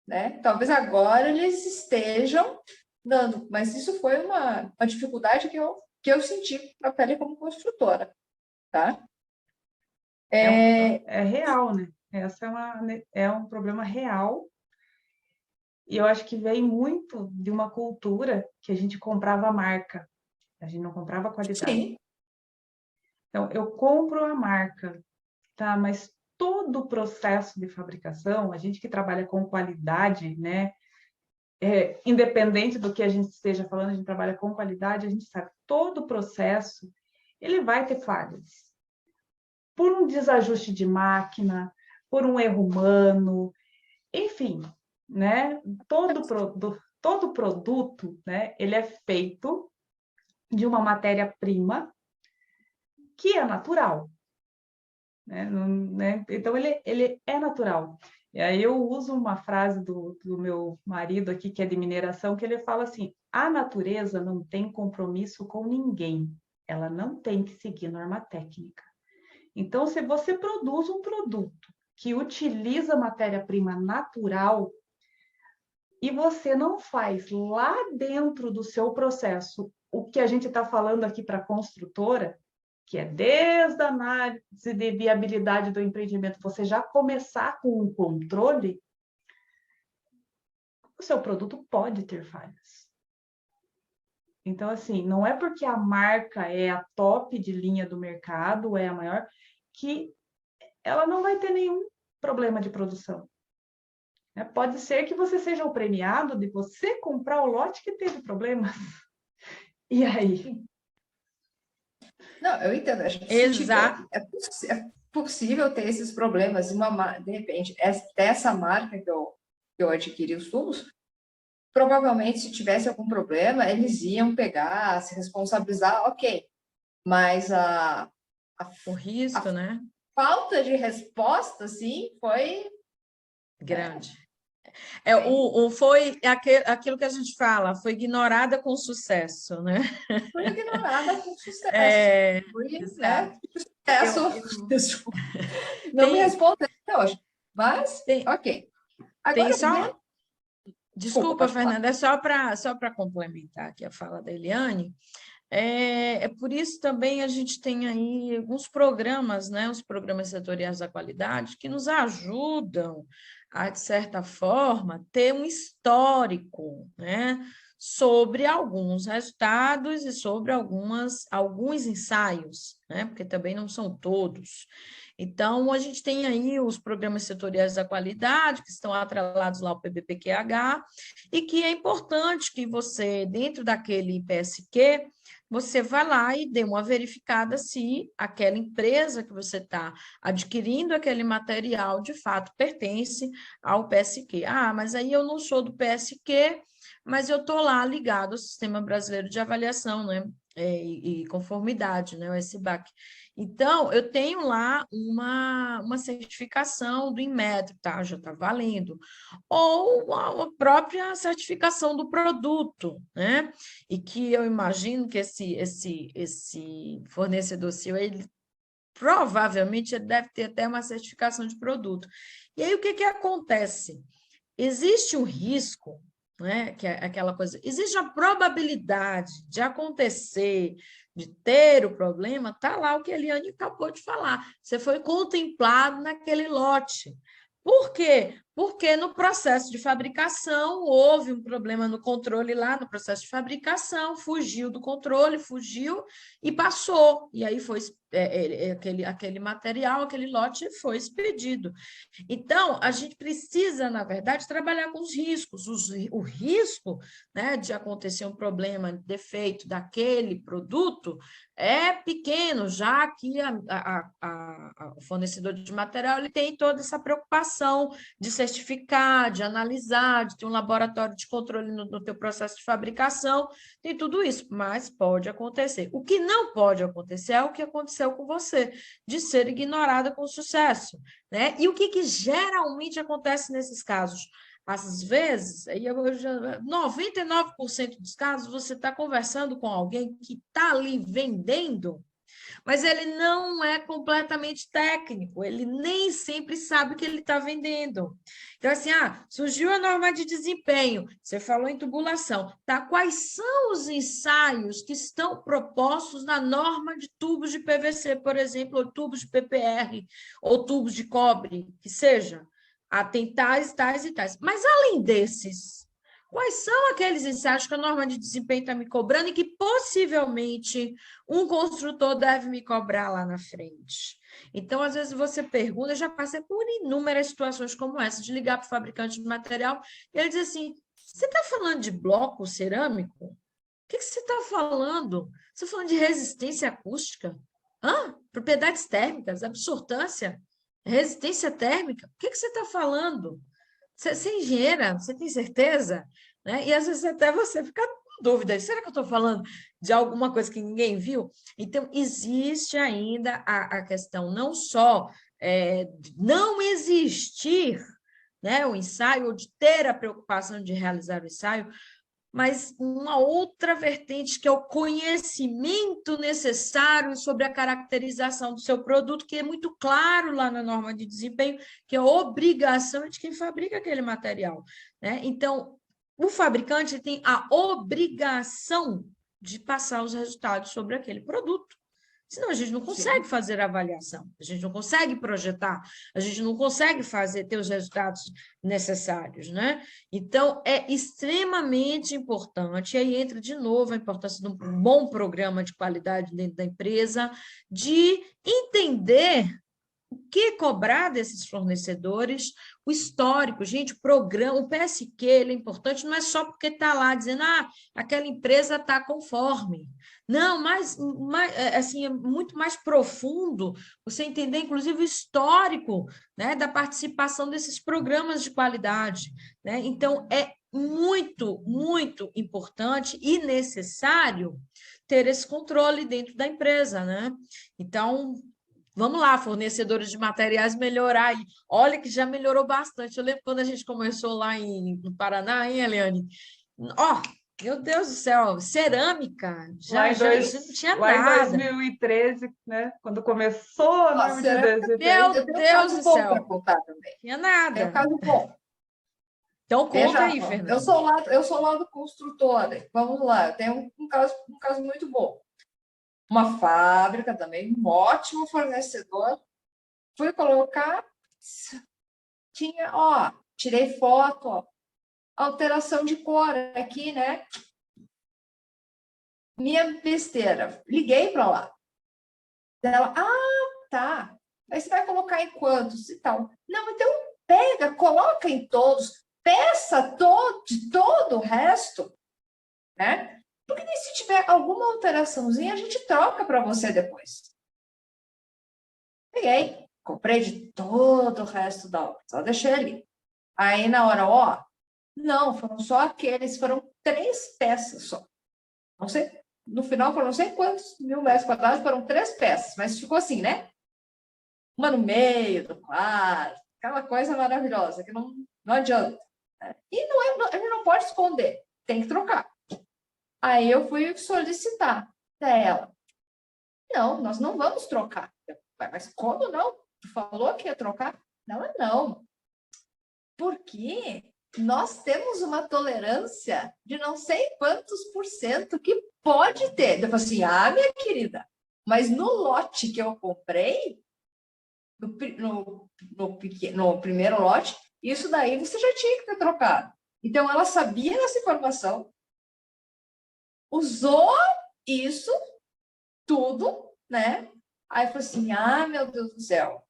né? Talvez agora eles estejam dando, mas isso foi uma dificuldade que eu senti na pele como construtora, tá? É real, né? Essa é um problema real. E eu acho que vem muito de uma cultura que a gente comprava a marca, a gente não comprava a qualidade. Sim. Então, eu compro a marca, tá? Mas todo o processo de fabricação, a gente que trabalha com qualidade, né? Independente do que a gente esteja falando, a gente trabalha com qualidade, a gente sabe todo o processo, ele vai ter falhas. Por um desajuste de máquina, por um erro humano, enfim, né? Todo produto, né? Ele é feito de uma matéria-prima que é natural, né? Então, ele é natural. E aí eu uso uma frase do meu marido aqui, que é de mineração, que ele fala assim, a natureza não tem compromisso com ninguém, ela não tem que seguir norma técnica. Então, se você produz um produto que utiliza matéria-prima natural e você não faz lá dentro do seu processo o que a gente está falando aqui para a construtora, que é desde a análise de viabilidade do empreendimento, você já começar com um controle, o seu produto pode ter falhas. Então, assim, não é porque a marca é a top de linha do mercado, é a maior, que ela não vai ter nenhum problema de produção. Pode ser que você seja o premiado de você comprar o lote que teve problemas. E aí? Não, eu entendo. Exato. É possível ter esses problemas. De repente, essa marca que eu adquiri os tubos, provavelmente, se tivesse algum problema, eles iam pegar, se responsabilizar, ok. Mas o risco, né? Falta de resposta, assim, foi grande. Foi aquilo que a gente fala, foi ignorada com sucesso, né? Foi ignorada com sucesso. Foi, né? Sucesso. Não me respondeu até hoje. Mas, ok. Agora, Desculpa, Fernanda, é só para complementar aqui a fala da Eliane. É por isso também a gente tem aí alguns programas, né, os programas setoriais da qualidade, que nos ajudam a, de certa forma, ter um histórico, né, sobre alguns resultados e sobre alguns ensaios, né, porque também não são todos. Então, a gente tem aí os programas setoriais da qualidade, que estão atrelados lá ao PBPQH, e que é importante que você, dentro daquele PSQ, você vai lá e dê uma verificada se aquela empresa que você está adquirindo aquele material, de fato, pertence ao PSQ. Ah, mas aí eu não sou do PSQ, mas eu estou lá ligado ao Sistema Brasileiro de Avaliação, né? E conformidade, né? O SBAC. Então, eu tenho lá uma certificação do Inmetro, tá? Já está valendo. Ou a própria certificação do produto, né? E que eu imagino que esse fornecedor seu, ele provavelmente ele deve ter até uma certificação de produto. E aí, o que acontece? Existe um risco, né? Que é aquela coisa, existe a probabilidade de acontecer, de ter o problema, está lá o que a Eliane acabou de falar. Você foi contemplado naquele lote. Por quê? porque no processo de fabricação houve um problema no controle lá, no processo de fabricação, fugiu do controle, fugiu e passou. E aí foi aquele material, aquele lote foi expedido. Então, a gente precisa, na verdade, trabalhar com os riscos. O risco, né, de acontecer um problema, defeito daquele produto é pequeno, já que o fornecedor de material ele tem toda essa preocupação de certificar, de analisar, de ter um laboratório de controle no teu processo de fabricação, tem tudo isso, mas pode acontecer. O que não pode acontecer é o que aconteceu com você, de ser ignorada com sucesso, né? E o que geralmente acontece nesses casos? Às vezes, 99% dos casos, você está conversando com alguém que está ali vendendo, mas ele não é completamente técnico, ele nem sempre sabe o que ele está vendendo. Então, assim, surgiu a norma de desempenho, você falou em tubulação, tá? Quais são os ensaios que estão propostos na norma de tubos de PVC, por exemplo, ou tubos de PPR, ou tubos de cobre, que seja? Tem tais, tais e tais. Mas, além desses, quais são aqueles ensaios que a norma de desempenho está me cobrando e que possivelmente um construtor deve me cobrar lá na frente? Então, às vezes você pergunta, eu já passei por inúmeras situações como essa, de ligar para o fabricante de material e ele diz assim, você está falando de bloco cerâmico? O que você está falando? Você está falando de resistência acústica? Propriedades térmicas, absortância, resistência térmica? O que você está falando? Você é engenheira, você tem certeza? Né? E às vezes até você fica com dúvida, será que eu estou falando de alguma coisa que ninguém viu? Então, existe ainda a questão não só de não existir, né, o ensaio, ou de ter a preocupação de realizar o ensaio, mas uma outra vertente, que é o conhecimento necessário sobre a caracterização do seu produto, que é muito claro lá na norma de desempenho, que é a obrigação de quem fabrica aquele material, né? Então, o fabricante tem a obrigação de passar os resultados sobre aquele produto. Senão a gente não consegue fazer a avaliação, a gente não consegue projetar, a gente não consegue ter os resultados necessários, né? Então, é extremamente importante, e aí entra de novo a importância de um bom programa de qualidade dentro da empresa, de entender o que cobrar desses fornecedores, o histórico, gente, o programa, o PSQ, ele é importante, não é só porque está lá dizendo, aquela empresa está conforme. Não, mas assim, é muito mais profundo você entender, inclusive, o histórico, né, da participação desses programas de qualidade, né? Então, é muito, muito importante e necessário ter esse controle dentro da empresa, né? Então, vamos lá, fornecedores de materiais, melhorar aí. Olha que já melhorou bastante. Eu lembro quando a gente começou lá no Paraná, hein, Eliane? Meu Deus do céu, cerâmica, já não tinha lá nada. Em 2013, né? Quando começou a norma de desempenho. Meu Deus do céu, para contar também. Não tinha nada. É um caso bom. Então, conta aí, Fernanda. Eu sou lá do construtor. Vamos lá, tem um caso muito bom. Uma fábrica também, um ótimo fornecedor. Fui colocar, tirei foto, alteração de cor aqui, né? Minha besteira. Liguei para lá. Ela, tá. Aí você vai colocar em quantos e tal? Não, então pega, coloca em todos, peça de todo o resto, né? Porque se tiver alguma alteraçãozinha, a gente troca para você depois. Peguei, comprei de todo o resto da obra, só deixei ali. Aí, na hora, não, foram só aqueles, foram 3 peças só. Não sei, no final foram não sei quantos mil metros quadrados, foram 3 peças, mas ficou assim, né? Uma no meio do quarto, aquela coisa maravilhosa, que não adianta. E a gente não pode esconder, tem que trocar. Aí eu fui solicitar para ela. Não, nós não vamos trocar. Mas como não? Tu falou que ia trocar? Não. Porque nós temos uma tolerância de não sei quantos % que pode ter. Eu falei assim, minha querida, mas no lote que eu comprei, no primeiro lote, isso daí você já tinha que ter trocado. Então, ela sabia dessa informação, usou isso tudo, né? Aí falou assim, meu Deus do céu,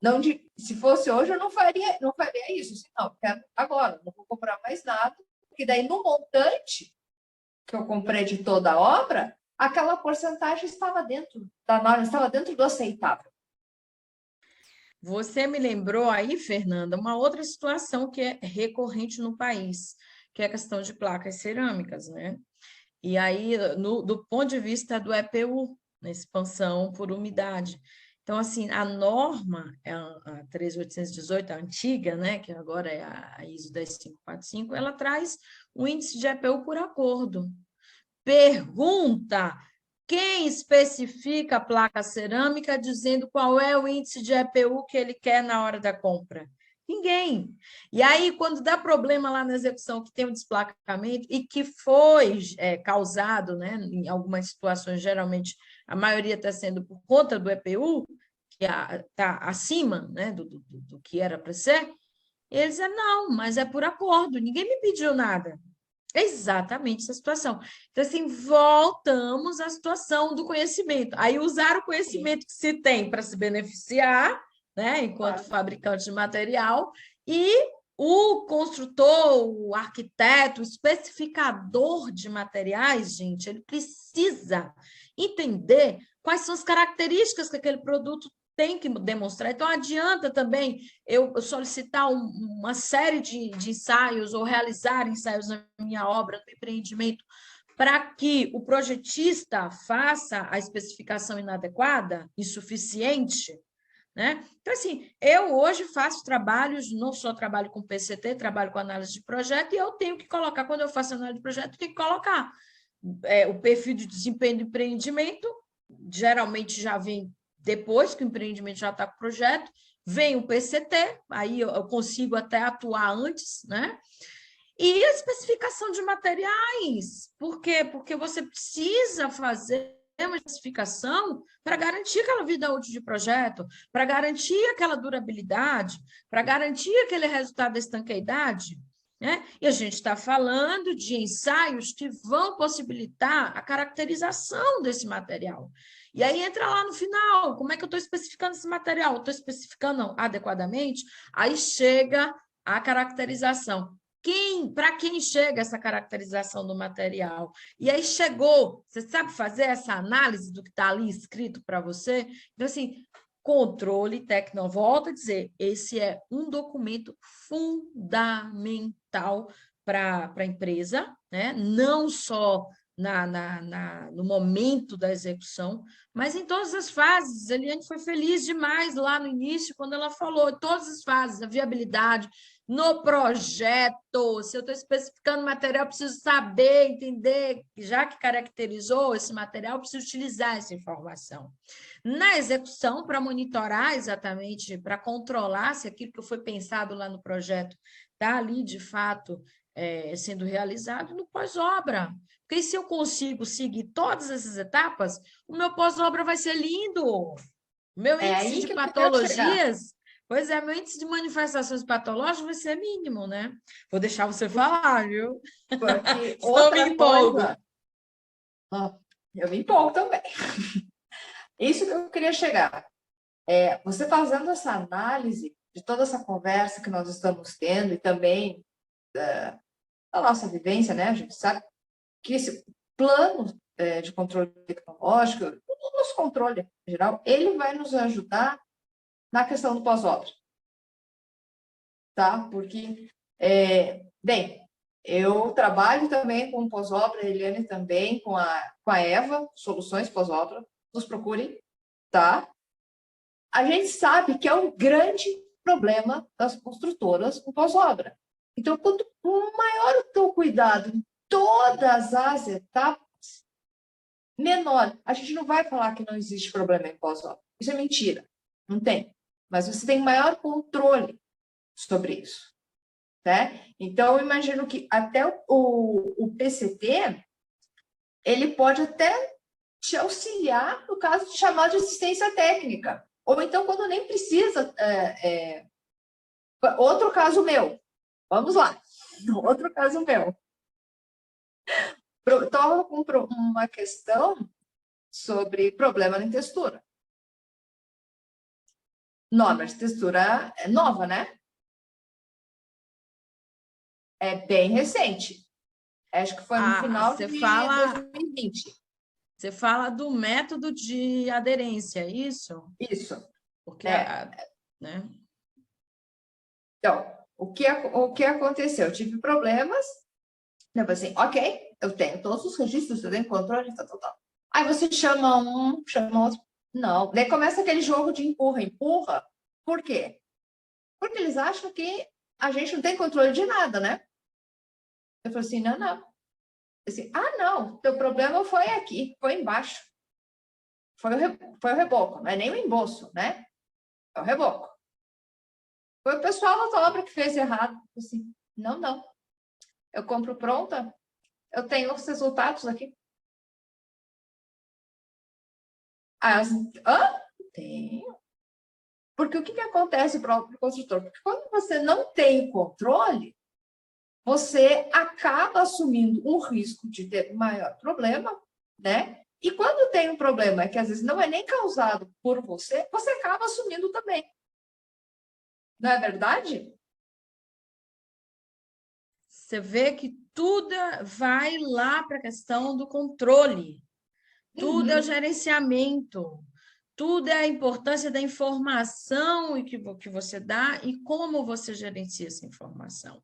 não, se fosse hoje eu não faria isso, assim, não, quero agora, não vou comprar mais nada, porque daí no montante que eu comprei de toda a obra, aquela porcentagem estava dentro da norma, estava dentro do aceitável. Você me lembrou aí, Fernanda, uma outra situação que é recorrente no país, que é a questão de placas cerâmicas, né? E aí, do ponto de vista do EPU, na expansão por umidade. Então, assim, a norma, a 13818, a antiga, né, que agora é a ISO 10545, ela traz o índice de EPU por acordo. Pergunta: quem especifica a placa cerâmica dizendo qual é o índice de EPU que ele quer na hora da compra? Ninguém. E aí, quando dá problema lá na execução, que tem o desplacamento, e que foi causado, né, em algumas situações, geralmente, a maioria está sendo por conta do EPU, que está acima, né, do que era para ser, eles dizem, não, mas é por acordo, ninguém me pediu nada. É exatamente essa situação. Então, assim, voltamos à situação do conhecimento. Aí, usar o conhecimento que se tem para se beneficiar, né, enquanto fabricante de material, e o construtor, o arquiteto, o especificador de materiais, gente, ele precisa entender quais são as características que aquele produto tem que demonstrar. Então, adianta também eu solicitar uma série de ensaios ou realizar ensaios na minha obra, no empreendimento, para que o projetista faça a especificação inadequada, insuficiente, né? Então, assim, eu hoje faço trabalhos, não só trabalho com PCT, trabalho com análise de projeto, e eu tenho que colocar, quando eu faço análise de projeto, eu tenho que colocar o perfil de desempenho do empreendimento, geralmente já vem depois que o empreendimento já está com o projeto, vem o PCT, aí eu consigo até atuar antes, né? E a especificação de materiais. Por quê? Porque você precisa fazer uma especificação para garantir aquela vida útil de projeto, para garantir aquela durabilidade, para garantir aquele resultado da estanqueidade, né? E a gente está falando de ensaios que vão possibilitar a caracterização desse material. E aí entra lá no final, como é que eu estou especificando esse material? Estou especificando adequadamente? Aí chega a caracterização. Para quem chega essa caracterização do material? E aí chegou, você sabe fazer essa análise do que está ali escrito para você? Então, assim, controle técnico, volto a dizer, esse é um documento fundamental para a empresa, né? Não só no momento da execução, mas em todas as fases. A Eliane foi feliz demais lá no início, quando ela falou, todas as fases, a viabilidade, no projeto, se eu estou especificando material, preciso saber, entender, já que caracterizou esse material, preciso utilizar essa informação. Na execução, para monitorar exatamente, para controlar se aquilo que foi pensado lá no projeto está ali, de fato, sendo realizado no pós-obra. Porque se eu consigo seguir todas essas etapas, o meu pós-obra vai ser lindo. O meu índice de patologias, pois é, meu índice de manifestações patológicas vai ser mínimo, né? Vou deixar você falar, viu? Porque Estou me empolgo. Eu me empolgo também. Isso que eu queria chegar. Você fazendo essa análise de toda essa conversa que nós estamos tendo e também da nossa vivência, né? A gente sabe que esse plano de controle tecnológico, o nosso controle em geral, ele vai nos ajudar na questão do pós-obra. Tá? Porque, bem, eu trabalho também com pós-obra, a Eliane também, com a Eva, Soluções Pós-Obra, nos procurem, tá? A gente sabe que é um grande problema das construtoras com pós-obra. Então, quanto maior o teu cuidado em todas as etapas, menor. A gente não vai falar que não existe problema em pós-obra. Isso é mentira. Não tem. Mas você tem maior controle sobre isso. Né? Então, eu imagino que até o PCT, ele pode até te auxiliar no caso de chamado de assistência técnica. Ou então, quando nem precisa Outro caso meu. Vamos lá. Outro caso meu. Estava com uma questão sobre problema em textura. Norma de textura é nova, né? É bem recente. Acho que foi no final de 2020. Você fala do método de aderência, é isso? Isso. Porque, né? Então, o que aconteceu? Eu tive problemas. Eu falei assim, ok, eu tenho todos os registros, eu tenho controle, tal. Aí você chama um, chama outro. Não. Daí começa aquele jogo de empurra. Por quê? Porque eles acham que a gente não tem controle de nada, né? Eu falei assim, não. Assim, não, teu problema foi aqui, foi embaixo. Foi o reboco, não é nem o embolso, né? É o reboco. Foi o pessoal da tua obra que fez errado. Assim, não. Eu compro pronta, eu tenho os resultados aqui. Tenho. Porque o que acontece para o construtor? Porque quando você não tem controle, você acaba assumindo um risco de ter maior problema, né? E quando tem um problema que às vezes não é nem causado por você, você acaba assumindo também. Não é verdade? Você vê que tudo vai lá para a questão do controle, tudo é o gerenciamento, tudo é a importância da informação e que você dá e como você gerencia essa informação,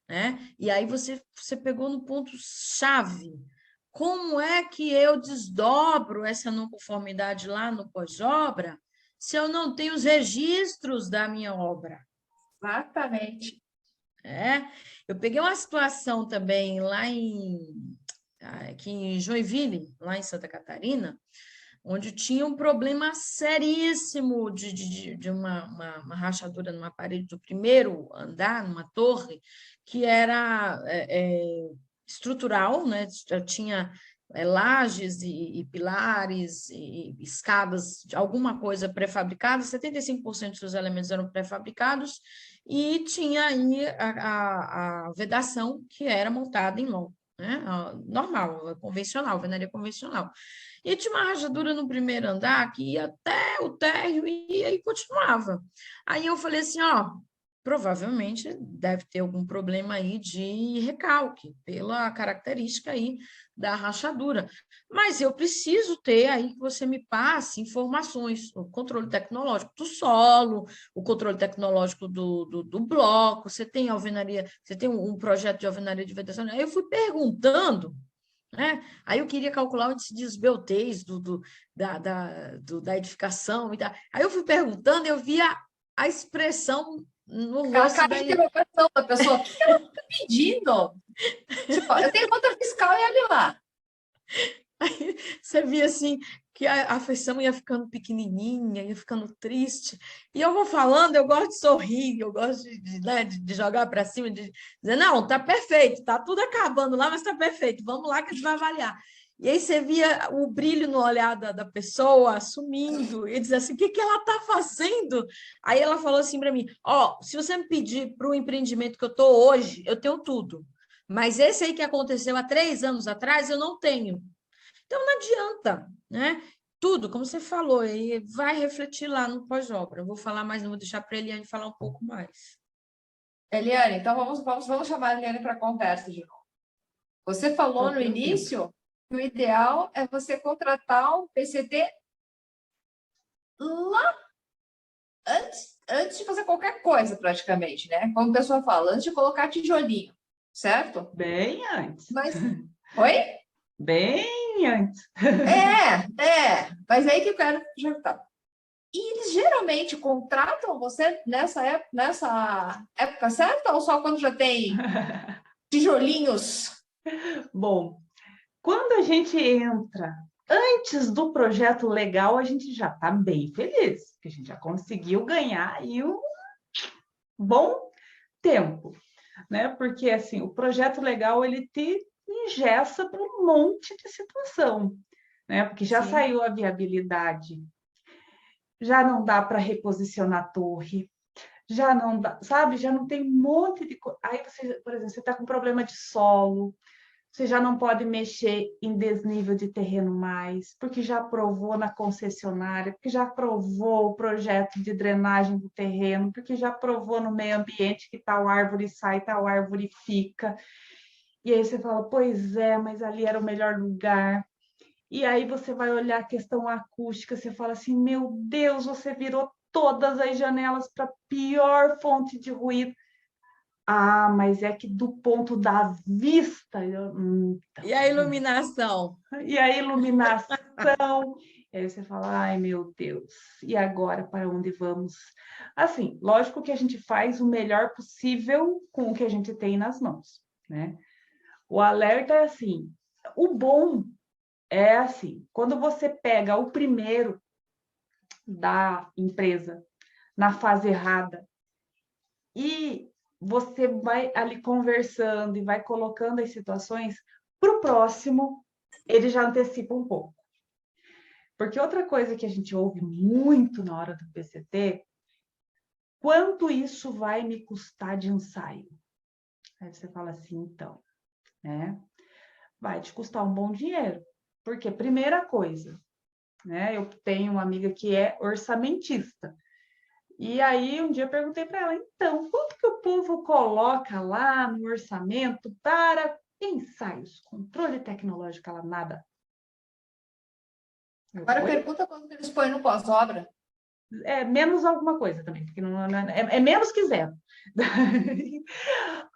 né? E aí você pegou no ponto-chave. Como é que eu desdobro essa não conformidade lá no pós-obra se eu não tenho os registros da minha obra? Exatamente. Eu peguei uma situação também lá aqui em Joinville, lá em Santa Catarina, onde tinha um problema seríssimo de uma rachadura numa parede do primeiro andar, numa torre, que era estrutural, né? Tinha lajes e pilares e escadas, de alguma coisa pré-fabricada, 75% dos elementos eram pré-fabricados, e tinha aí a vedação que era montada em loco, né? Normal, convencional, alvenaria convencional. E tinha uma rachadura no primeiro andar que ia até o térreo e aí continuava. Aí eu falei assim, provavelmente deve ter algum problema aí de recalque, pela característica aí da rachadura. Mas eu preciso ter aí que você me passe informações, o controle tecnológico do solo, o controle tecnológico do bloco, você tem alvenaria, você tem um projeto de alvenaria de vedação. Aí eu fui perguntando, né? Aí eu queria calcular o índice de esbeltez da edificação. Aí eu fui perguntando, eu via a expressão no Aquela rosto cara de interrogação da pessoa, o que ela está pedindo? Tipo, eu tenho nota fiscal e olha lá. Aí você via assim que a afeição ia ficando pequenininha, ia ficando triste. E eu vou falando, eu gosto de sorrir, eu gosto de jogar para cima, de dizer, não, tá perfeito, tá tudo acabando lá, mas tá perfeito, vamos lá que a gente vai avaliar. E aí você via o brilho no olhar da pessoa, sumindo, e dizia assim, o que ela está fazendo? Aí ela falou assim para mim, se você me pedir para o empreendimento que eu estou hoje, eu tenho tudo. Mas esse aí que aconteceu há 3 anos atrás, eu não tenho. Então, não adianta, né? Tudo, como você falou, aí vai refletir lá no pós-obra. Eu vou falar mais, não vou deixar para a Eliane falar um pouco mais. Eliane, então vamos chamar a Eliane para a conversa de novo. Você falou no início que o ideal é você contratar um PCT lá antes de fazer qualquer coisa, praticamente, né? Como a pessoa fala, antes de colocar tijolinho, certo? Bem antes. Mas, oi? Bem antes. Mas aí que eu quero já tá. E eles geralmente contratam você nessa época certa ou só quando já tem tijolinhos? Bom, quando a gente entra antes do projeto legal, a gente já está bem feliz, porque a gente já conseguiu ganhar aí um bom tempo, né? Porque assim, o projeto legal ele te engessa para um monte de situação, né? Porque já saiu a viabilidade, já não dá para reposicionar a torre, já não dá, sabe? Já não tem um monte de coisa. Aí você, por exemplo, você está com problema de solo, você já não pode mexer em desnível de terreno mais, porque já aprovou na concessionária, porque já aprovou o projeto de drenagem do terreno, porque já aprovou no meio ambiente que tal árvore sai, tal árvore fica. E aí você fala, pois é, mas ali era o melhor lugar. E aí você vai olhar a questão acústica, você fala assim, meu Deus, você virou todas as janelas para a pior fonte de ruído. Ah, mas é que do ponto da vista, então, E a iluminação? e a iluminação, e aí você fala, ai meu Deus, e agora para onde vamos? Assim, lógico que a gente faz o melhor possível com o que a gente tem nas mãos, né? O alerta é assim, o bom é assim, quando você pega o primeiro da empresa na fase errada e você vai ali conversando e vai colocando as situações, para o próximo, ele já antecipa um pouco. Porque outra coisa que a gente ouve muito na hora do PCT, quanto isso vai me custar de ensaio? Aí você fala assim, então, né? Vai te custar um bom dinheiro. Porque, primeira coisa, né? Eu tenho uma amiga que é orçamentista. E aí, um dia eu perguntei para ela, então, quanto que o povo coloca lá no orçamento para ensaios, controle tecnológico? Ela, nada. Agora pergunta quanto que eles põem no pós-obra. É menos alguma coisa também, porque é menos que zero.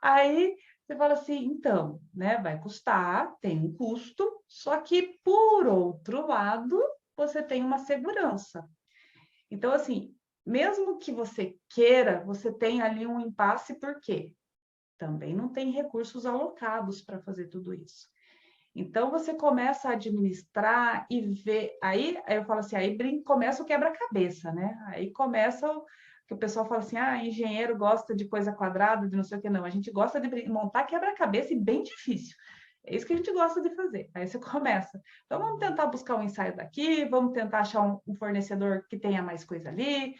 Aí você fala assim, então, né, vai custar, tem um custo, só que, por outro lado, você tem uma segurança. Então, assim, mesmo que você queira, você tem ali um impasse, por quê? Também não tem recursos alocados para fazer tudo isso. Então, você começa a administrar e ver. Aí eu falo assim, aí começa o quebra-cabeça, né? Aí começa o que o pessoal fala assim, engenheiro gosta de coisa quadrada, de não sei o que, não. A gente gosta de montar quebra-cabeça e bem difícil. É isso que a gente gosta de fazer. Aí você começa. Então, vamos tentar buscar um ensaio daqui, vamos tentar achar um fornecedor que tenha mais coisa ali,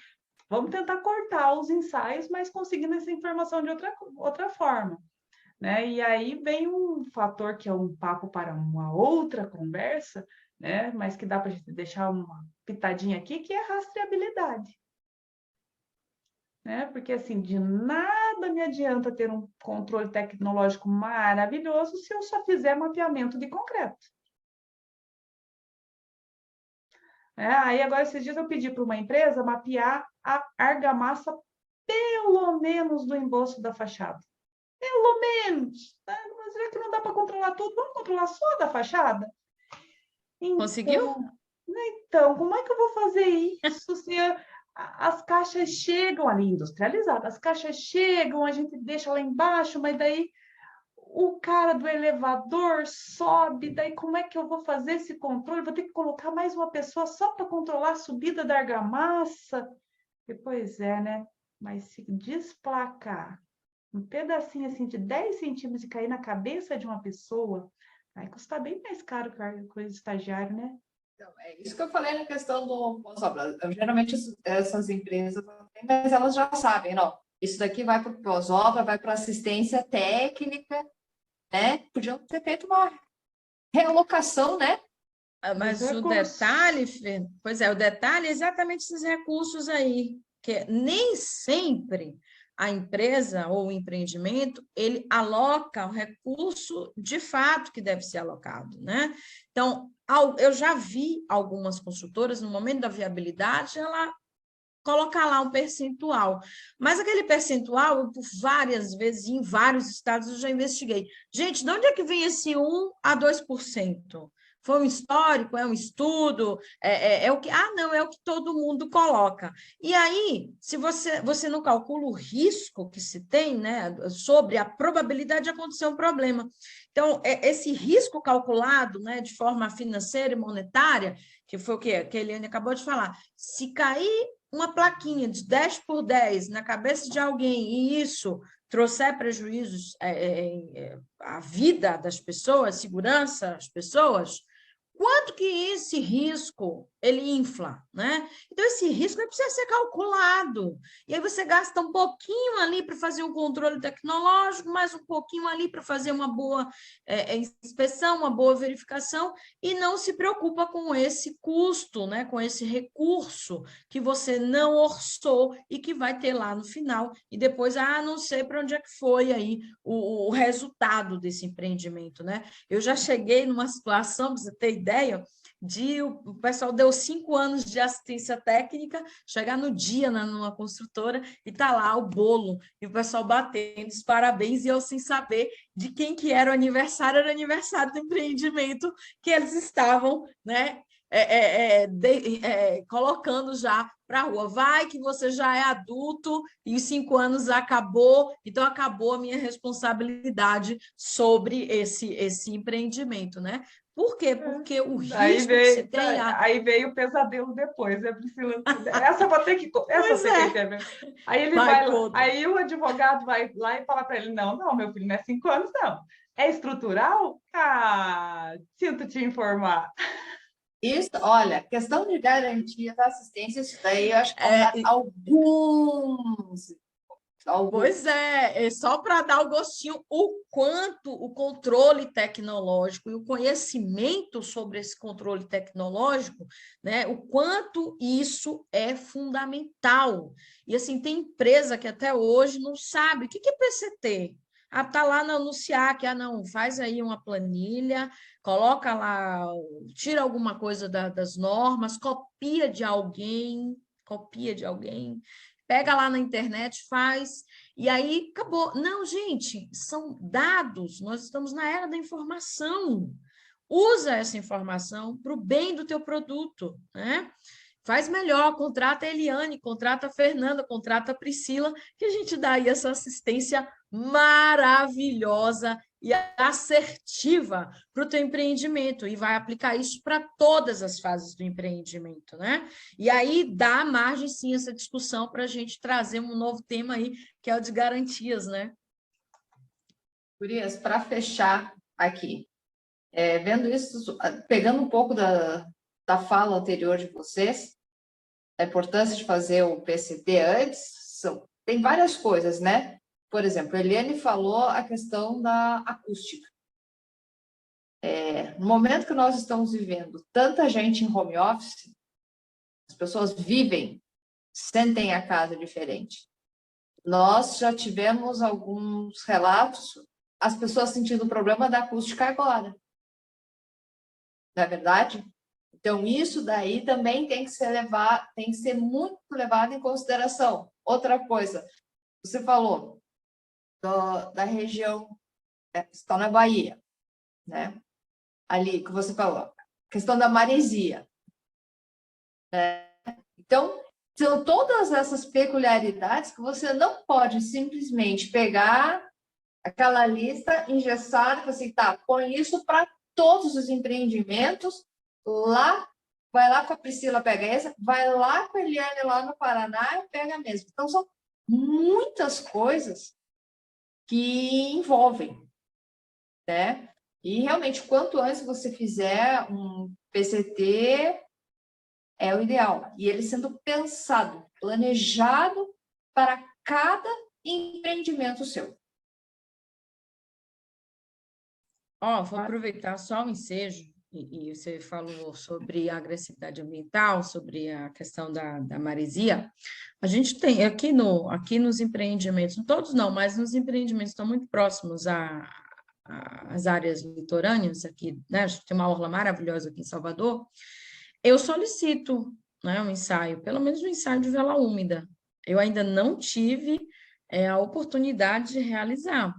vamos tentar cortar os ensaios, mas conseguindo essa informação de outra forma. Né? E aí vem um fator que é um papo para uma outra conversa, né? Mas que dá para a gente deixar uma pitadinha aqui, que é a rastreabilidade. Né? Porque assim, de nada me adianta ter um controle tecnológico maravilhoso se eu só fizer mapeamento de concreto. Aí agora esses dias eu pedi para uma empresa mapear a argamassa pelo menos do emboço da fachada. Pelo menos. Né? Mas será que não dá para controlar tudo? Vamos controlar só da fachada? Conseguiu? Então, como é que eu vou fazer isso se as caixas chegam ali industrializadas, as caixas chegam, a gente deixa lá embaixo, mas daí o cara do elevador sobe, daí como é que eu vou fazer esse controle? Vou ter que colocar mais uma pessoa só para controlar a subida da argamassa? E, pois é, né? Mas se desplacar um pedacinho assim de 10 centímetros e cair na cabeça de uma pessoa, vai custar bem mais caro que a coisa de estagiário, né? Então, é isso que eu falei na questão do pós-obra. Geralmente essas empresas, mas elas já sabem, não, isso daqui vai para o pós-obra, vai para assistência técnica, né? Podiam ter feito uma realocação, né? Mas o detalhe, Fê, pois é, o detalhe é exatamente esses recursos aí, que nem sempre a empresa ou o empreendimento, ele aloca o recurso de fato que deve ser alocado, né? Então, eu já vi algumas consultoras, no momento da viabilidade, ela colocar lá um percentual. Mas aquele percentual, eu, por várias vezes, em vários estados, eu já investiguei. Gente, de onde é que vem esse 1 a 2%? Foi um histórico, é um estudo, é o que... não, é o que todo mundo coloca. E aí, se você não calcula o risco que se tem, né, sobre a probabilidade de acontecer um problema. Então, esse risco calculado, né, de forma financeira e monetária, que foi o que a Eliane acabou de falar, se cair uma plaquinha de 10 por 10 na cabeça de alguém e isso trouxer prejuízos à vida das pessoas, segurança às pessoas, quanto que esse risco ele infla, né? Então, esse risco precisa ser calculado. E aí você gasta um pouquinho ali para fazer um controle tecnológico, mais um pouquinho ali para fazer uma boa inspeção, uma boa verificação, e não se preocupa com esse custo, né? Com esse recurso que você não orçou e que vai ter lá no final, e depois, não sei para onde é que foi aí o resultado desse empreendimento, né? Eu já cheguei numa situação, para você ter ideia, o pessoal deu 5 anos de assistência técnica, chegar no dia numa construtora e tá lá o bolo, e o pessoal batendo os parabéns, e eu sem saber de quem que era o aniversário do empreendimento que eles estavam, né, colocando já para a rua. Vai que você já é adulto e os 5 anos acabou, então acabou a minha responsabilidade sobre esse empreendimento, né? Por quê? Porque o risco que você tem... Aí veio o pesadelo depois, né, Priscila? Essa eu vou ter que entender. Aí ele vai lá, aí o advogado vai lá e fala para ele, não, meu filho, não é 5 anos, não. É estrutural? Sinto te informar. Isso, olha, questão de garantia da assistência, isso daí eu acho que alguns. Pois é só para dar o gostinho, o quanto o controle tecnológico e o conhecimento sobre esse controle tecnológico, né, o quanto isso é fundamental. E assim, tem empresa que até hoje não sabe o que é PCT. Está lá no anunciar que, não, faz aí uma planilha, coloca lá, tira alguma coisa das normas, copia de alguém, pega lá na internet, faz, e aí acabou. Não, gente, são dados, nós estamos na era da informação. Usa essa informação para o bem do teu produto, né? Faz melhor, contrata a Eliane, contrata a Fernanda, contrata a Priscila, que a gente dá aí essa assistência maravilhosa e assertiva para o teu empreendimento, e vai aplicar isso para todas as fases do empreendimento, né? E aí dá margem, sim, essa discussão para a gente trazer um novo tema aí, que é o de garantias, né? Gurias, para fechar aqui, vendo isso, pegando um pouco da fala anterior de vocês, a importância de fazer o PCT antes, tem várias coisas, né? Por exemplo, a Eliane falou a questão da acústica. No momento que nós estamos vivendo tanta gente em home office, as pessoas vivem, sentem a casa diferente. Nós já tivemos alguns relatos, as pessoas sentindo o problema da acústica agora. Não é verdade? Então, isso daí também tem que ser muito levado em consideração. Outra coisa, você falou da região, está na Bahia, né? Ali que você falou, questão da maresia. Então, são todas essas peculiaridades que você não pode simplesmente pegar aquela lista engessada e assim, tá, põe isso para todos os empreendimentos, vai lá com a Priscila, pega essa, vai lá com a Eliane lá no Paraná e pega mesmo. Então, são muitas coisas que envolvem, né? E, realmente, quanto antes você fizer um PCT, é o ideal. E ele sendo pensado, planejado para cada empreendimento seu. Vou aproveitar só o ensejo, e você falou sobre a agressividade ambiental, sobre a questão da maresia. A gente tem aqui nos empreendimentos, todos não, mas nos empreendimentos estão muito próximos às áreas litorâneas aqui, né? A gente tem uma orla maravilhosa aqui em Salvador. Eu solicito, né, um ensaio, pelo menos um ensaio de vela úmida. Eu ainda não tive a oportunidade de realizar,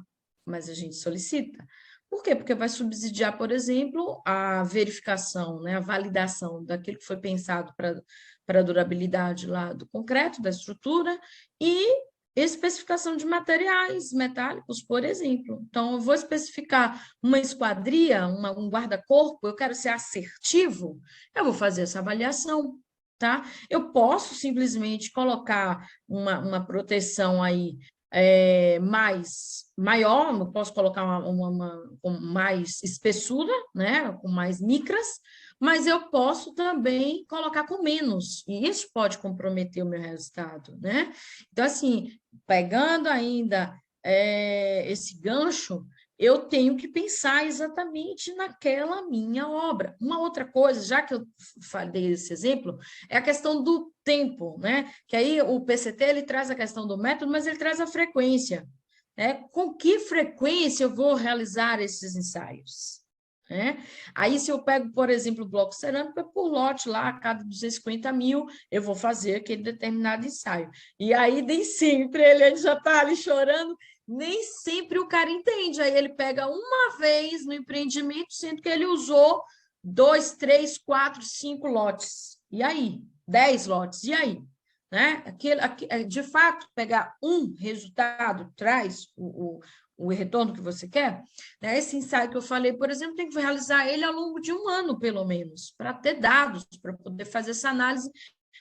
mas a gente solicita. Por quê? Porque vai subsidiar, por exemplo, a verificação, né, a validação daquilo que foi pensado para a durabilidade lá do concreto, da estrutura, e especificação de materiais metálicos, por exemplo. Então, eu vou especificar uma esquadria, um guarda-corpo, eu quero ser assertivo, eu vou fazer essa avaliação, tá? Eu posso simplesmente colocar uma proteção aí maior, eu posso colocar uma com mais espessura, né, com mais micras, mas eu posso também colocar com menos, e isso pode comprometer o meu resultado, né? Então, assim, pegando ainda esse gancho, eu tenho que pensar exatamente naquela minha obra. Uma outra coisa, já que eu falei esse exemplo, é a questão do tempo, né? Que aí o PCT ele traz a questão do método, mas ele traz a frequência. Com que frequência eu vou realizar esses ensaios? Aí, se eu pego, por exemplo, o bloco cerâmico, é por lote lá, a cada 250 mil, eu vou fazer aquele determinado ensaio. E aí, nem sempre ele já está ali chorando, nem sempre o cara entende. Aí ele pega uma vez no empreendimento, sendo que ele usou 2, 3, 4, 5 lotes. E aí? 10 lotes. E aí? De fato, pegar um resultado traz o retorno que você quer, né? Esse ensaio que eu falei, por exemplo, tem que realizar ele ao longo de 1 ano, pelo menos, para ter dados, para poder fazer essa análise,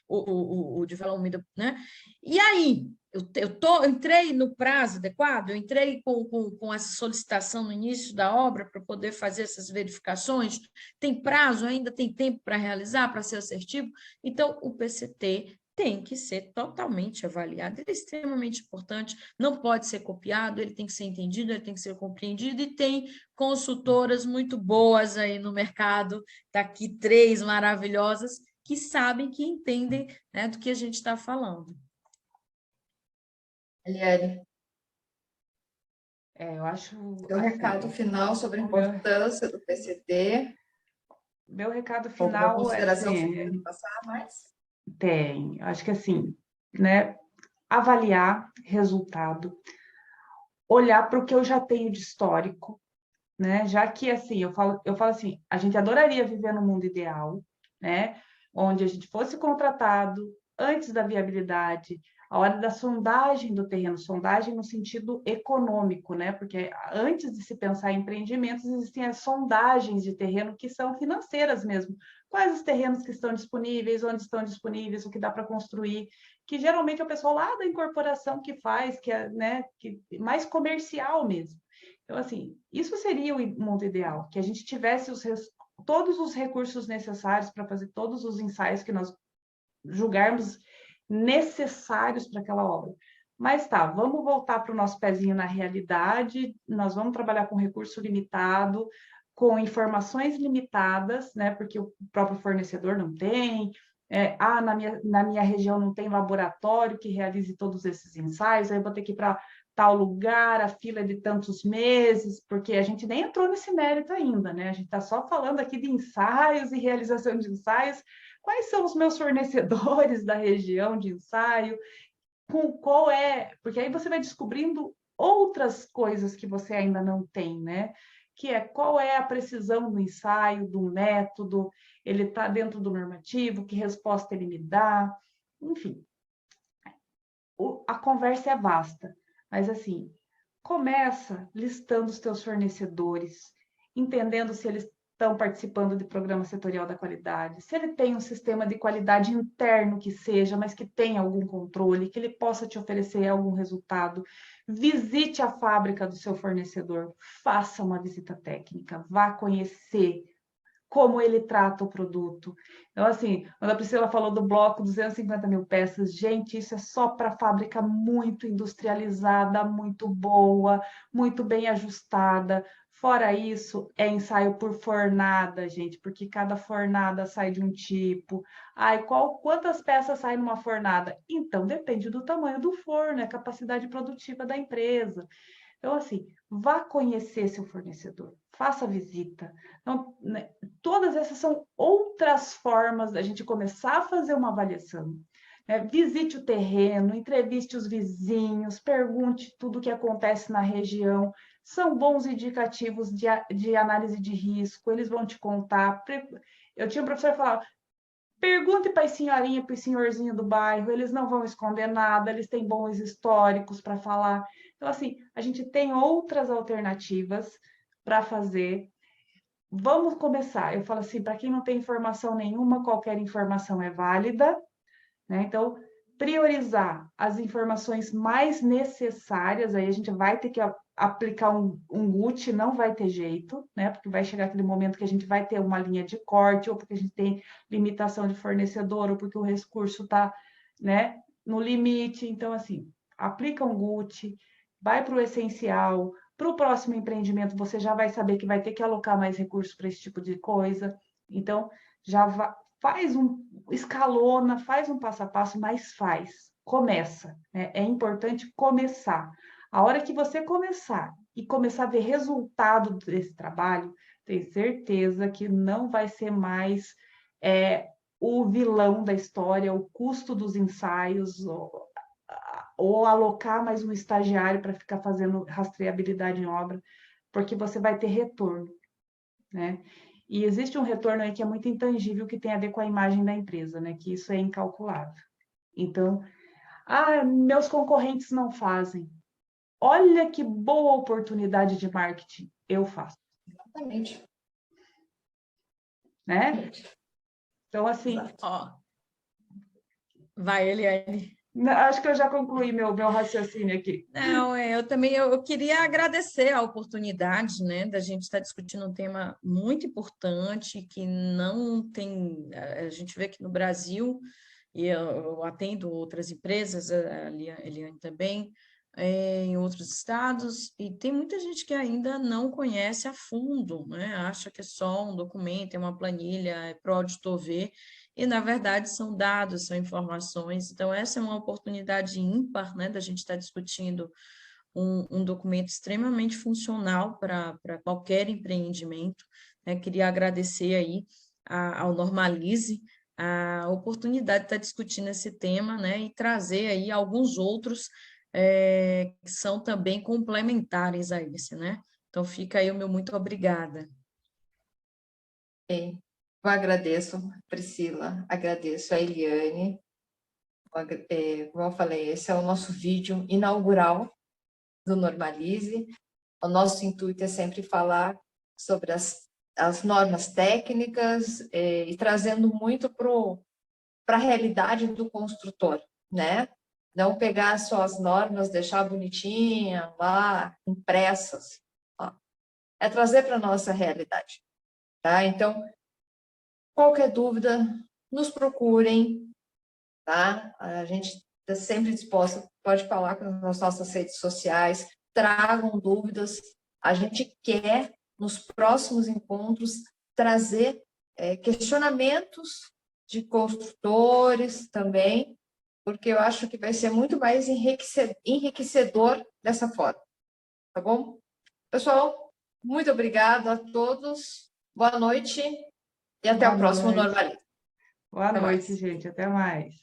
o development, né? E aí, eu entrei no prazo adequado, eu entrei com essa solicitação no início da obra para poder fazer essas verificações, tem prazo, ainda tem tempo para realizar, para ser assertivo, então o PCT tem que ser totalmente avaliado, ele é extremamente importante, não pode ser copiado, ele tem que ser entendido, ele tem que ser compreendido, e tem consultoras muito boas aí no mercado, tá aqui 3 maravilhosas, que sabem, que entendem, né, do que a gente está falando. Eliane, Eu acho... teu recado final sobre a importância do PCT. Meu recado Alguma final consideração que você assim, quer passar mais? acho que assim, né, avaliar resultado, olhar para o que eu já tenho de histórico, né? Já que assim, eu falo assim, a gente adoraria viver no mundo ideal, né? Onde a gente fosse contratado antes da viabilidade, a hora da sondagem do terreno, sondagem no sentido econômico, né? Porque antes de se pensar em empreendimentos, existem as sondagens de terreno que são financeiras mesmo. Quais os terrenos que estão disponíveis, onde estão disponíveis, o que dá para construir, que geralmente é o pessoal lá da incorporação que faz, que é, né, que mais comercial mesmo. Então, assim, isso seria o mundo ideal, que a gente tivesse todos os recursos necessários para fazer todos os ensaios que nós julgarmos necessários para aquela obra. Mas tá, vamos voltar para o nosso pezinho na realidade, nós vamos trabalhar com recurso limitado, com informações limitadas, né? Porque o próprio fornecedor não tem, na minha região não tem laboratório que realize todos esses ensaios, aí eu vou ter que ir para tal lugar, a fila é de tantos meses, porque a gente nem entrou nesse mérito ainda, né? A gente está só falando aqui de ensaios e realização de ensaios. Quais são os meus fornecedores da região de ensaio? Qual é? Porque aí você vai descobrindo outras coisas que você ainda não tem, né? Que é qual é a precisão do ensaio, do método, ele está dentro do normativo, que resposta ele me dá, enfim. A conversa é vasta, mas assim, começa listando os teus fornecedores, entendendo se eles estão participando de programa setorial da qualidade, se ele tem um sistema de qualidade interno que seja, mas que tenha algum controle, que ele possa te oferecer algum resultado. Visite a fábrica do seu fornecedor, faça uma visita técnica, vá conhecer como ele trata o produto. Então, assim, quando a Priscila falou do bloco 250 mil peças, gente, isso é só para fábrica muito industrializada, muito boa, muito bem ajustada. Fora isso, é ensaio por fornada, gente, porque cada fornada sai de um tipo. Ai, quantas peças saem numa fornada? Então, depende do tamanho do forno, é a capacidade produtiva da empresa. Então, assim, vá conhecer seu fornecedor, faça visita. Então, né, todas essas são outras formas da gente começar a fazer uma avaliação. Né? Visite o terreno, entreviste os vizinhos, pergunte tudo o que acontece na região. São bons indicativos de análise de risco, eles vão te contar. Eu tinha um professor que falava, pergunte para a senhorinha, para o senhorzinho do bairro, eles não vão esconder nada, eles têm bons históricos para falar. Então, assim, a gente tem outras alternativas para fazer. Vamos começar. Eu falo assim, para quem não tem informação nenhuma, qualquer informação é válida, né? Então, priorizar as informações mais necessárias, aí a gente vai ter que aplicar um GUT, não vai ter jeito, né? Porque vai chegar aquele momento que a gente vai ter uma linha de corte, ou porque a gente tem limitação de fornecedor, ou porque o recurso está, né, no limite. Então, assim, aplica um GUT, vai para o essencial, para o próximo empreendimento você já vai saber que vai ter que alocar mais recursos para esse tipo de coisa. Então, escalona, faz um passo a passo, mas começa, né? É importante começar. A hora que você começar a ver resultado desse trabalho, tenho certeza que não vai ser mais o vilão da história, o custo dos ensaios, ou alocar mais um estagiário para ficar fazendo rastreabilidade em obra, porque você vai ter retorno, né? E existe um retorno aí que é muito intangível, que tem a ver com a imagem da empresa, né? Que isso é incalculável. Então, meus concorrentes não fazem. Olha que boa oportunidade de marketing, eu faço. Exatamente. Né? Então, assim... Ó, vai, Eliane. Acho que eu já concluí meu raciocínio aqui. Não, eu também eu queria agradecer a oportunidade, né, da gente estar discutindo um tema muito importante que não tem, a gente vê que no Brasil, e eu atendo outras empresas, a Eliane também, em outros estados, e tem muita gente que ainda não conhece a fundo, né, acha que é só um documento, é uma planilha, é para o auditor ver, e, na verdade, são dados, são informações. Então, essa é uma oportunidade ímpar, né, da gente estar discutindo um documento extremamente funcional para qualquer empreendimento. Né? Queria agradecer aí ao Normalize a oportunidade de estar discutindo esse tema, né, e trazer aí alguns outros que são também complementares a esse, né? Então, fica aí o meu muito obrigada. Bem, eu agradeço, Priscila, agradeço a Eliane. Como eu falei, esse é o nosso vídeo inaugural do Normalize. O nosso intuito é sempre falar sobre as normas técnicas e trazendo muito para a realidade do construtor, né? Não pegar só as normas, deixar bonitinha lá, impressas. Ó. É trazer para a nossa realidade, tá? Então, qualquer dúvida, nos procurem, tá? A gente está sempre disposta, pode falar nas nossas redes sociais, tragam dúvidas. A gente quer, nos próximos encontros, trazer questionamentos de construtores também, porque eu acho que vai ser muito mais enriquecedor dessa forma, tá bom? Pessoal, muito obrigada a todos, boa noite e até o próximo Normalize. Boa Até noite, mais. gente. Até mais.